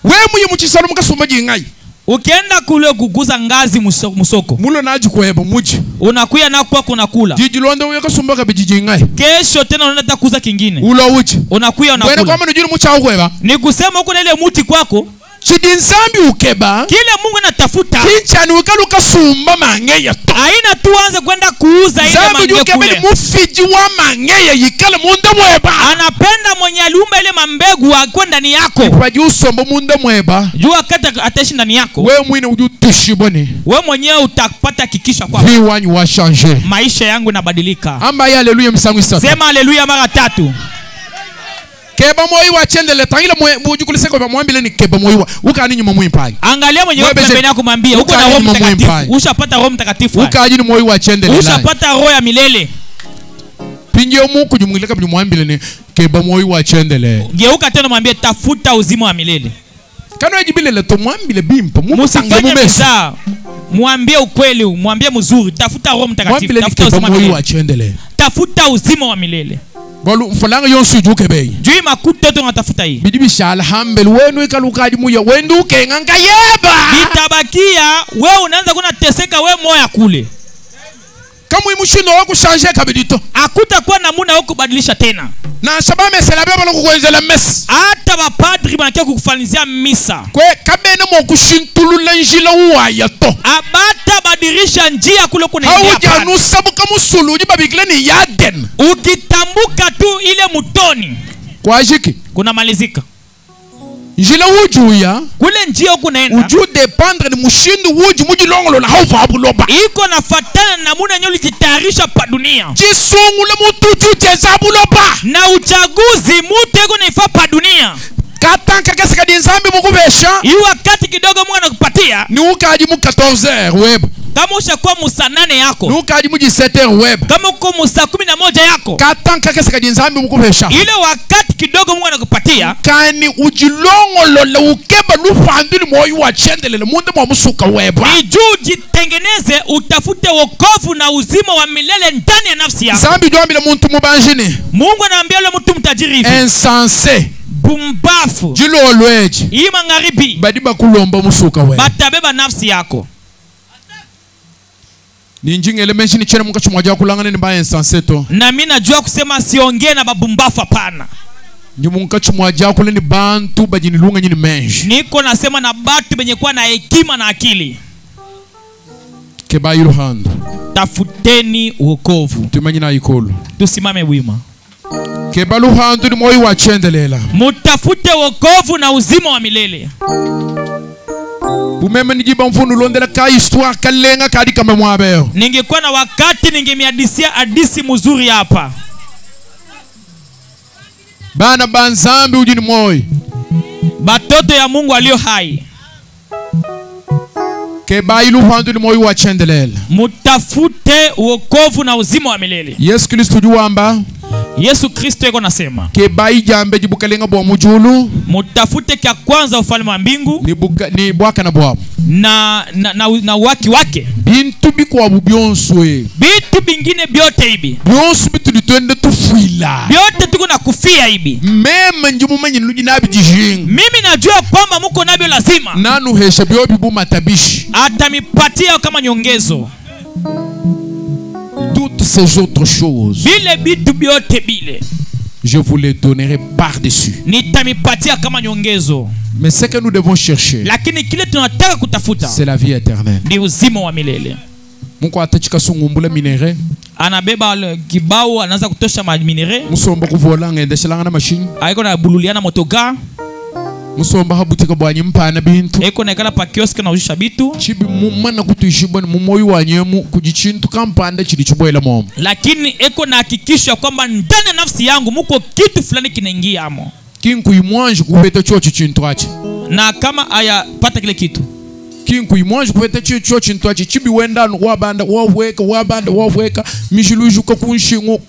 Wewe muyi muchisalo mukasumba jingai. Ukienda kule kuguza ngazi musoko. Mulo naji kuheba muji. Unakuya na kwa kuna kula. Jijilonde uye kasumba kabijiji ngai. Kesho tena unaenda kuuza kingine. Ulo uji. Unakuya unakula. Wewe kama unajua mucha kuheba. Ni kusema huko na ile muti kwako. Chidinzambi ukeba. Kile Mungu anatafuta. Kinchani ukaluka sumba mangeya to. Haina tuanze kwenda kuuza ile mange kule. Zambi mufiji wa mangeya yikale munda mweba. Anapenda mwenye aliumba ile mambegu akwe ndani yako. Waji usomba munda mweba. Jua kata ataishi ndani yako. Wewe mwine ujutushibone. Wewe mwenyewe utapata hakikisha kwa. Viwanyu wa changer. Maisha yangu inabadilika. Amba ya haleluya msangu isa. Sema haleluya mara 3. Keba moyo wa chendele tangile buju kuliseko ba mwambile ni keba moyo ukani nyuma mwimpa. Angalia mwenyewe pembeni yako mwambie uko na Roho Mtakatifu. Ushapata Roho Mtakatifu. Ukaji ni moyo wa chendele. Ushapata roho ya milele. Pinje Mungu jumwileka mwambile ni keba moyo wa chendele. Geuka tena mwambie tafuta uzima wa milele. Kana wajibile le to mwambile bimpa. Musifanye meza. Mwambie ukweli, mwambie mzuri, tafuta Roho Mtakatifu, tafuta uzima wa milele. Tafuta uzima wa milele. Bolu mfalanga yonsu juke bei. Jui makuta to ngatafuta hii. Bidibi shala hambel wenu ikalukaji muya wendu kenga yeba. Itabakia wewe unaanza kuna teseka wewe moya kule. Kama imushindo wako changer kabidito. Hakutakuwa namuna wako kubadilisha tena. Na sababu mesela beba lo kukwenzela mess. Hata mapadri wanakia kukufanizia misa. Kwe kabene mo kushintulula njila uwaya to. Abata badirisha njia kule kuna njia. Hauja nusabu kamusulu uji babikile ni yaden. Ukitambuka tu ile mutoni. Kwa jiki. Kuna malizika. Njila ujuya. Kule njia ukunaenda. Uju dependre ni mushindu uji muji longolo na haufa abuloba. Iko nafatana na muna nyoli jitayarisha pa dunia. Jisungule mutu jeza abuloba. Na uchaguzi mutu eko naifa pa dunia. Katanka kesika dinzambi mukubesha. Hii wakati kidogo Mungu anakupatia. Ni ukaji mu 14h web. Kama ushakuwa musa 8 yako. Ni ukaji mu 17h web. Kama uko musa 11 yako. Katanka kesika dinzambi mukubesha. Ile wakati kidogo Mungu anakupatia. Kani ujilongolo le ukeba lufanduli moyo wa chendelele munde mwa musuka weba. Ni juu jitengeneze utafute wokovu na uzima wa milele ndani ya nafsi yako. Zambi juambile muntu mubanjini. Mungu anaambia yule mtu mtajiri hivi. Insensé. Bumbafu. Jilo lweji. Hii magharibi. Badiba kulomba musuka weba. Batabeba nafsi yako. Ni njingele menshini chene muka chumwaja kulangane ni ba insensé to. Na mimi najua kusema siongee na babumbafu hapana. Njumunga chumwaja kule ni bantu bajini lunga nyini menshi. Niko nasema na batu benye kuwa na hekima na akili. Keba iruhando. Tafuteni wokovu. Tumanyi na ikulu. Tusimame wima. Mutafute wokovu na uzima wa milele. Ningekuwa na wakati ningemiadisia hadisi mzuri hapa. Bana banzambi ujini moyo. Batoto ya Mungu alio hai. Mutafute wokovu na uzima wa milele. Yesu Kristo juamba. Yesu Kristo yeko nasema. Mutafute kia kwanza ufalme wa mbingu. Ni bwaka na bwamu. Na waki wake. Bintu bikuwa bubyonswe. Bintu bingine byote hibi. Byonsu bitu litwende tufuila. Byote tuko na kufia hibi. Meme njumu menyi nuji nabi jijingu. Mimi najua kwamba muko nabyo lazima. Nanu hesha biobi bu matabishi. Atamipatia kama nyongezo. Toutes ces autres choses, bile bitu byote bile, je vous les donnerai par-dessus. Nitamipatia kama nyongezo. Mais ce que nous devons chercher, lakini kile tunataka kutafuta, c'est la vie éternelle. Ni uzima wa milele. Mungu atachika sungumbula minere. Anabeba kibao anaanza kutosha minere. Musomba kuvola ngende shilanga na machine. Aiko na bululiana motoga. Musomba habutika bwanyi mpana bintu. Eko na kala pa kiosk na ujisha bitu. Chibi mumana kutuishibwa ni mumoyu wanyemu kujichintu kampanda chili chuboela momo. Lakini eko na hakikisha kwamba ndani ya nafsi yangu muko kitu fulani kinaingia amo. Kinku imwanji kubeta chocho chintu achi. Na kama aya pata kile kitu. Kinku imwanji kubeta chocho chintu achi. Chibi wenda wabanda waweka mijiluju kakunshingu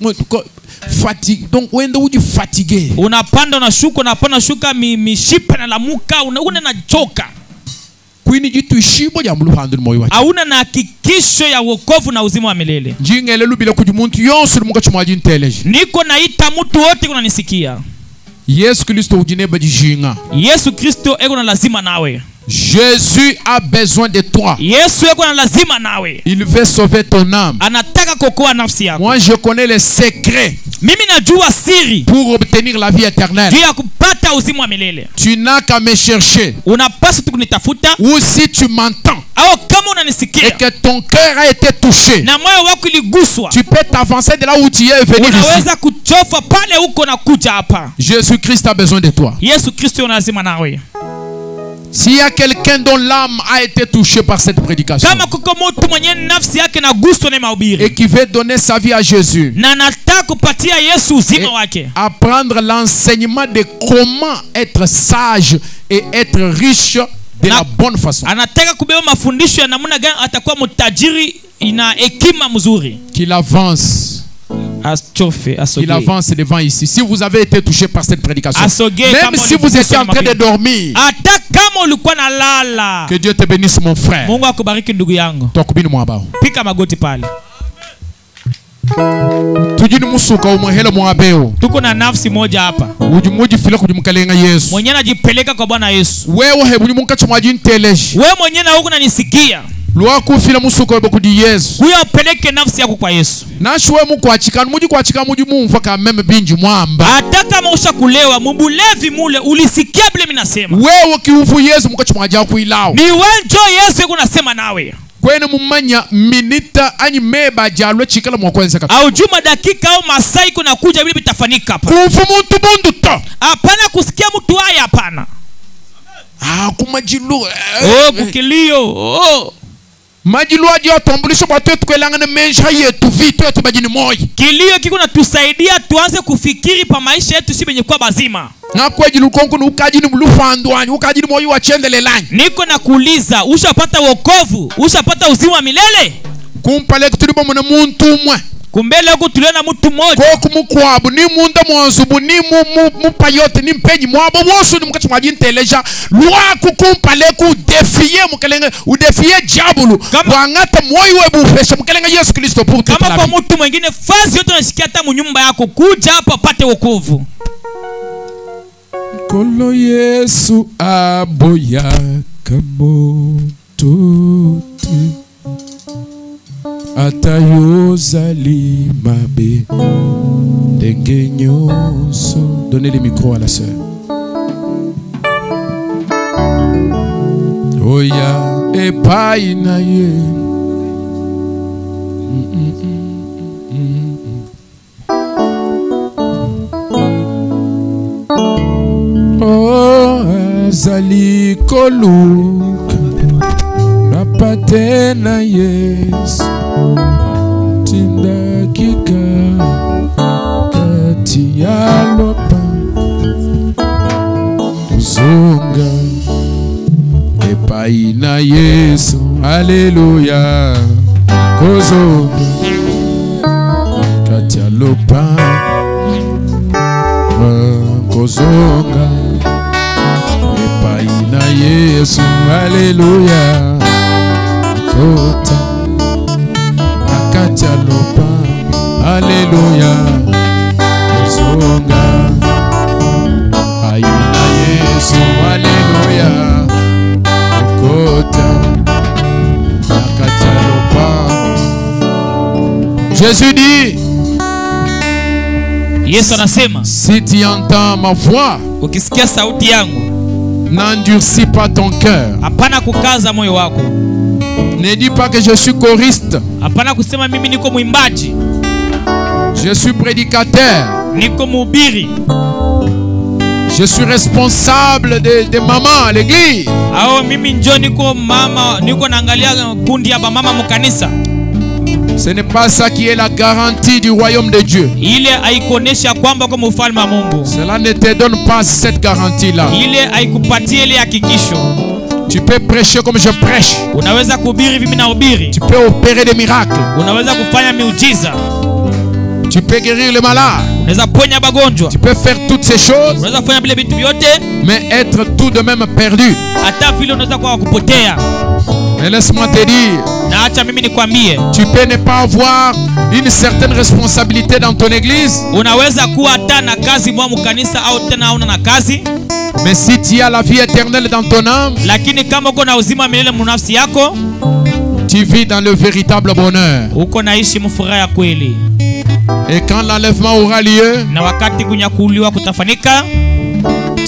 fatigue. Donc wenda uji fatigué. Unapanda unapanda shuka mishipa na lamuka una na choka. Kuini jitu ishibo jambu handu moyo wachi. Hauna na hakikisho ya wokovu na uzima wa milele. Njingele lubila kujimuntu yonsu lumuka chumaji nteleji. Niko naita mtu wote kunanisikia. Yesu Kristo ujineba jijinga. Yesu Kristo eko na lazima nawe. Jésus a besoin de toi. Yesu eko na lazima nawe. Il veut sauver ton âme. Anataka kuokoa nafsi yako. Moi je connais les secrets. Mimi najua siri pour obtenir la vie éternelle. Juu ya kupata uzima wa milele. Tu n'as qu'à me chercher. Unapaswa tu kunitafuta. Ou si tu m'entends. Au kama unanisikia. Et que ton cœur a été touché. Na moyo wako iliguswa. Tu peux t'avancer de là où tu es et venir ici. Unaweza kuchofa pale huko na kuja hapa. Jésus Christ a besoin de toi. Yesu Kristo ana lazima nawe. S'il y a quelqu'un dont l'âme a été touchée par cette prédication et qui veut donner sa vie à Jésus, apprendre l'enseignement de comment être sage et être riche de la bonne façon, qu'il avance. Il avance devant ici. Si vous avez été touché par cette prédication, même si vous étiez en train de dormir, que Dieu te bénisse mon frère. Tujini musuka umuhela mwabeo. Tuko na nafsi moja hapa. Ujimuji fila kujimkalenga Yesu. Mwenye anajipeleka kwa Bwana Yesu. Wewe hebu munka chumwaji nteleji. Wewe mwenye na huko unanisikia. Lwa kufila musuka webo kudi Yesu. Huyo apeleke nafsi yako kwa Yesu. Nashuwe mukwachika muji kwachika muji mumva kameme binji mwamba. Hata kama ushakulewa mubulevi mule ulisikia bile mimi nasema. Wewe kiuvu Yesu muka chumwaji yako ilao. Ni wenjo Yesu yako nasema nawe. Kwene mumanya minita anyi meba jalwe chikala mwakwenza kaka. Au juma dakika au masai kuna kuja bile bitafanika hapa. Kufu muntu bundu to. Hapana kusikia mtu haya hapana. Kumajilu. Kukilio. Majilu aji otombulisho batu yetu kwelangane menja yetu vitu yetu bajini moi. Kilio kiko na tusaidia tuanze kufikiri pa maisha yetu si benye kwa bazima. Na kwa jilu konku ni ukajini mlufanduani, ukajini moi wachendele lanyi. Niko na kuuliza, ushapata wokovu, ushapata uzima wa milele? Kumpale kutulipa mwana muntu mwe. Kumbele huku tuliona mtu mmoja. Kwa kumukwabu ni munda mwanzubu ni mupayote ni mpenyi mwabo wosu ni mkachu mwajinteleja. Lua kukumpale kudefie mkalenge udefie jabulu. Wangata moyo webu upesha mkalenge Yesu Kristo pour toute la vie. Kama kwa mtu mwingine fazi yote unashikia hata munyumba yako kuja hapa pate wokovu. Kolo Yesu aboya kamoto atayozali mabe ndenge nyonso. Donnez le micro à la sœur. Oya epai na ye nazali koluka napate na Yesu tinda kika kati ya lopa zonga epai na Yesu haleluya kozonga kati ya lopa kozonga epai na Yesu haleluya kota kati ya lopa haleluya kozonga epai na Yesu haleluya kota kati ya lopa. Jésus dit, Yesu anasema, si tu entends ma voix, ukisikia sauti yangu, n'endurcis pas ton cœur. Hapana kukaza moyo wako. Ne dis pas que je suis choriste. Hapana kusema mimi niko mwimbaji. Je suis prédicateur. Niko mhubiri. Je suis responsable de maman à l'église. Ao mimi njo niko mama, niko naangalia kundi ya mama mkanisa. Ce n'est pas ça qui est la garantie du royaume de Dieu. Ile haikonesha kwamba kwa ufalme wa Mungu. Cela ne te donne pas cette garantie là. Ile haikupatie ile hakikisho. Tu peux prêcher comme je prêche. Unaweza kuhubiri mimi nahubiri. Tu peux opérer des miracles. Unaweza kufanya miujiza. Tu peux guérir les malades. Unaweza ponya wagonjwa. Tu peux faire toutes ces choses. Unaweza kufanya vile vitu vyote, mais être tout de même perdu. Hata vile unaweza kuwa kupotea. Mais laisse-moi te dire, na acha mimi nikwambie, tu peux ne pas avoir une certaine responsabilité dans ton église. Unaweza kuwa hata na kazi mwa mkanisa au tena hauna na kazi. Mais si tu as la vie éternelle dans ton âme, lakini kama uko na uzima milele mnafsi yako, tu vis dans le véritable bonheur. Uko naishi mfuraha ya kweli. Et quand l'enlèvement aura lieu, na wakati kunyakuliwa kutafanika,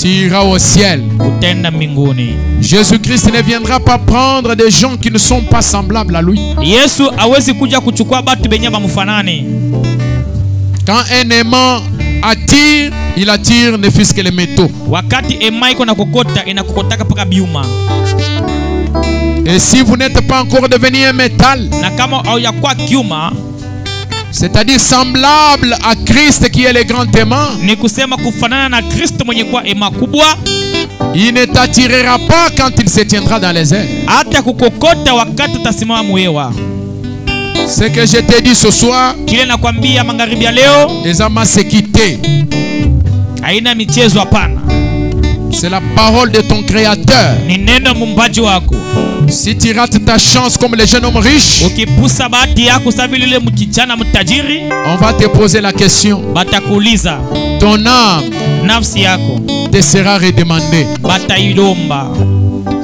tu iras au ciel. Utenda mbinguni. Jésus-Christ ne viendra pas prendre des gens qui ne sont pas semblables à lui. Yesu hawezi kuja kuchukua batu benye bamfanane. Quand un aimant attire, il attire ne fût-ce que les métaux. Wakati ema iko na kokota inakokotaka paka biuma. Et si vous n'êtes pas encore devenu un métal, na kama au yakwa kiuma, c'est-à-dire semblable à Christ qui est le grand aimant, ni kusema kufanana na Kristo mwenye kwa ema kubwa, il ne t'attirera pas quand il se tiendra dans les airs. Hata kukokota wakati utasimama muhewa. Ce que je te dis ce soir, kile nakwambia magharibi ya leo, ezama séquité. Haina michezo hapana. C'est la parole de ton créateur. Ni neno mumbaji wako. Si tu rates ta chance comme les jeunes hommes riches, ukipusa bahati yako sawa vile mkichana mtajiri, on va te poser la question. Batakuuliza, ton âme, nafsi yako, te sera redemandée. Batailomba.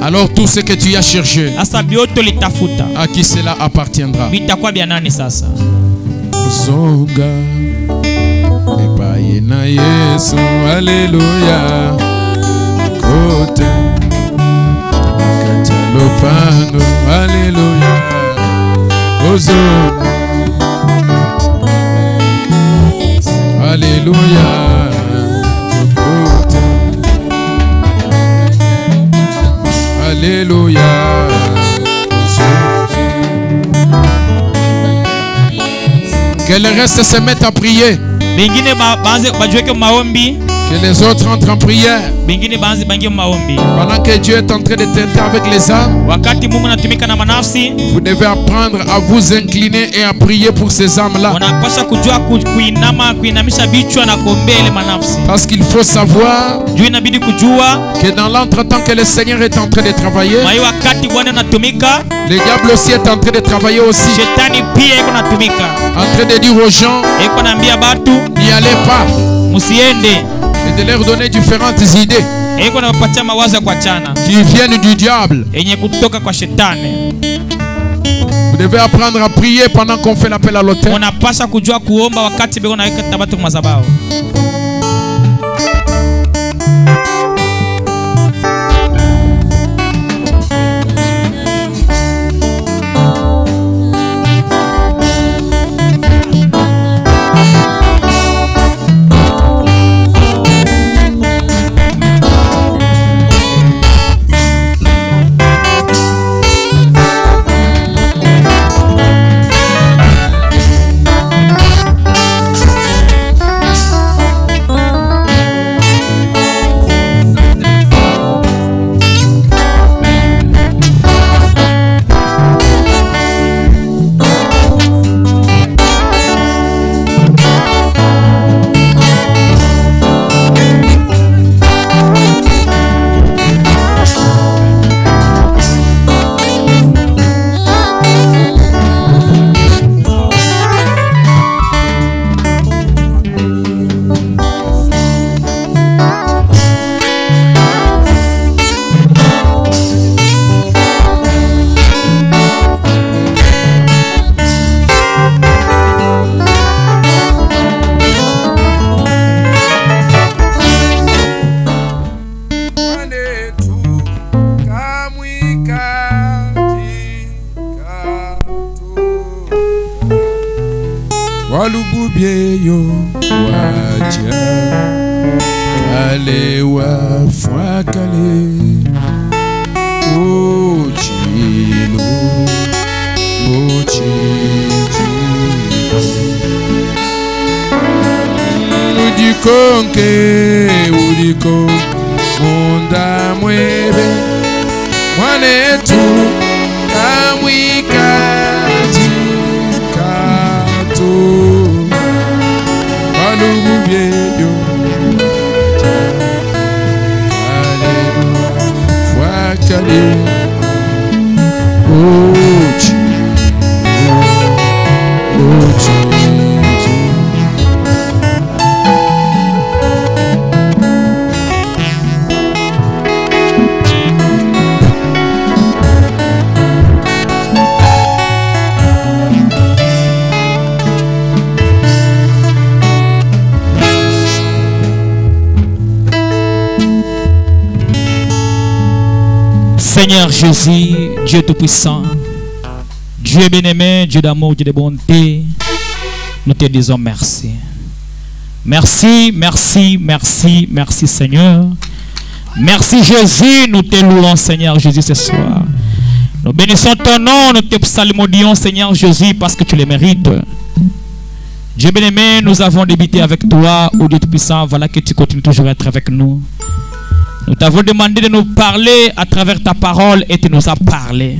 Alors tout ce que tu as cherché, asa bioto litafuta, à qui cela appartiendra? Bitakuwa bya nani sasa? Zonga epai na Yesu, haleluya. Kote kati ya lopango, haleluya. Kozonga, haleluya. Kote, haleluya. Que le reste se mette à prier. Bengine baanze bajiweke maombi. Que les autres entrent en prière. Bengine baanze bangie maombi. Pendant que Dieu est en train de traiter avec les âmes, wakati Mungu anatumika na manafsi, vous devez apprendre à vous incliner et à prier pour ces âmes-là. Unapaswa kujua kuinamisha bichwa na kuombea ile manafsi. Parce qu'il faut savoir juu inabidi kujua que dans l'entretemps que le Seigneur est en train de travailler, mai wakati Bwana anatumika, le diable aussi est en train de travailler aussi. Shetani pia iko natumika. En train de dire aux gens, iko naambia batu, n'y allez pas. Musiende. Et de leur donner différentes idées qui viennent du diable. Vous devez apprendre à prier pendant qu'on fait l'appel à l'autel. walububye yo waja kale wafwa kale ochino ochiju udikonke munda mwebe mwanetu kamwikati kato walububyeyo kale wakale ochi Seigneur Jésus, Dieu Tout-Puissant, Dieu bien-aimé, Dieu d'amour, Dieu de bonté, nous te disons merci. Merci, merci, merci, merci Seigneur. Merci Jésus, nous te louons Seigneur Jésus ce soir. Nous bénissons ton nom, nous te psalmodions Seigneur Jésus parce que tu le mérites. Dieu bien-aimé, nous avons débuté avec toi, ô Dieu Tout-Puissant, voilà que tu continues toujours à être avec nous. Nous t'avons demandé de nous parler à travers ta parole et tu nous as parlé.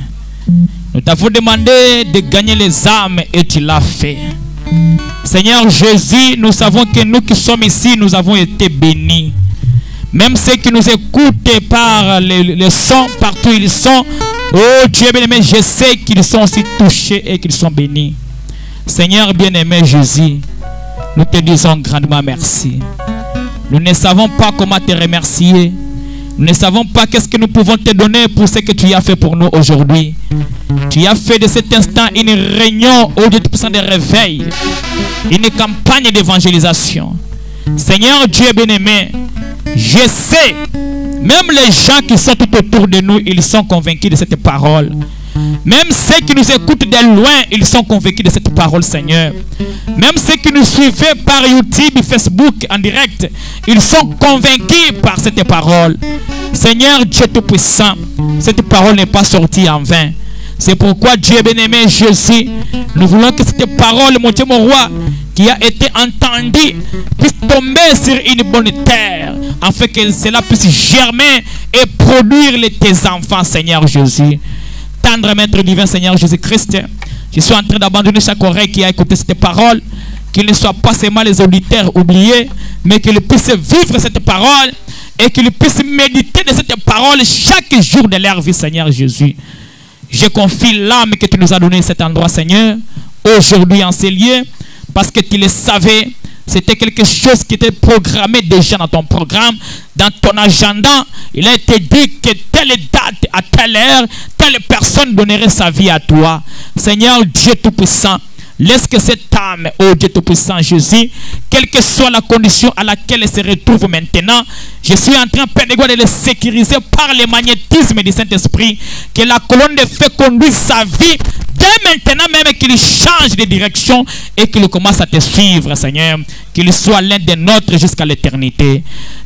Nous t'avons demandé de gagner les âmes et tu l'as fait. Seigneur Jésus, nous savons que nous qui sommes ici, nous avons été bénis. Même ceux qui nous écoutent par les sons, partout ils sont. Oh Dieu bien-aimé, je sais qu'ils sont aussi touchés et qu'ils sont bénis. Seigneur bien-aimé Jésus, nous te disons grandement merci. Nous ne savons pas comment te remercier. Nous ne savons pas qu'est-ce que nous pouvons te donner pour ce que tu as fait pour nous aujourd'hui. Tu as fait de cet instant une réunion au Dieu Tout-Puissant de réveil, une campagne d'évangélisation. Seigneur Dieu bien-aimé, je sais, même les gens qui sont tout autour de nous, ils sont convaincus de cette parole. Même ceux qui nous écoutent de loin, ils sont convaincus de cette parole, Seigneur. Même ceux qui nous suivent par YouTube, Facebook, en direct, ils sont convaincus par cette parole. Seigneur Dieu Tout-Puissant, cette parole n'est pas sortie en vain. C'est pourquoi Dieu bien-aimé Jésus, nous voulons que cette parole, mon Dieu, mon roi, qui a été entendue, puisse tomber sur une bonne terre, afin que cela puisse germer et produire tes enfants, Seigneur Jésus. Tendre Maître divin, Seigneur Jésus-Christ, je suis en train d'abandonner chaque oreille qui a écouté cette parole, qu'il ne soit pas seulement les auditeurs oubliés, mais qu'ils puissent vivre cette parole et qu'ils puissent méditer de cette parole chaque jour de leur vie, Seigneur Jésus. Je confie l'âme que tu nous as donnée cet endroit, Seigneur, aujourd'hui en ces lieux, parce que tu le savais, c'était quelque chose qui était programmé déjà dans ton programme, dans ton agenda. Il a été dit que telle date, à telle heure, telle personne donnerait sa vie à toi. Seigneur Dieu Tout-Puissant, laisse que cette âme, oh Dieu Tout-Puissant Jésus, quelle que soit la condition à laquelle elle se retrouve maintenant, je suis en train, Père de gloire, de le sécuriser par le magnétisme du Saint-Esprit, que la colonne de feu conduise sa vie, dès maintenant même qu'il change de direction et qu'il commence à te suivre, Seigneur, qu'il soit l'un des nôtres jusqu'à l'éternité.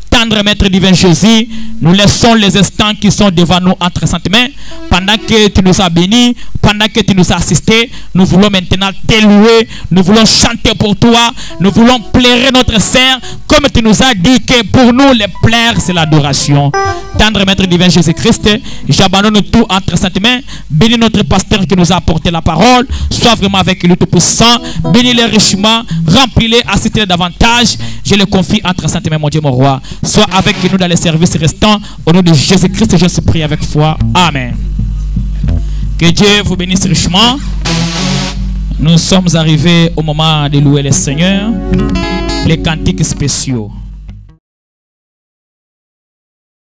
Tendre Maître divin Jésus, nous laissons les instants qui sont devant nous entre saintes mains. Pendant que tu nous as bénis, pendant que tu nous as assistés, nous voulons maintenant te louer, nous voulons chanter pour toi, nous voulons plairer notre Seigneur, comme tu nous as dit que pour nous les plaire c'est l'adoration. Tendre Maître divin Jésus-Christ, j'abandonne tout entre saintes mains. Bénis notre pasteur qui nous a apporté la parole, sois vraiment avec lui tout puissant, bénis-les richement, remplis-les, assiste-les davantage. Je le confie entre saintes mains, mon Dieu, mon roi. Sois avec nous dans les services restants. Au nom de Jésus-Christ, je prie avec foi. Amen. Que Dieu vous bénisse richement. Nous sommes arrivés au moment de louer le Seigneur. Les cantiques spéciaux.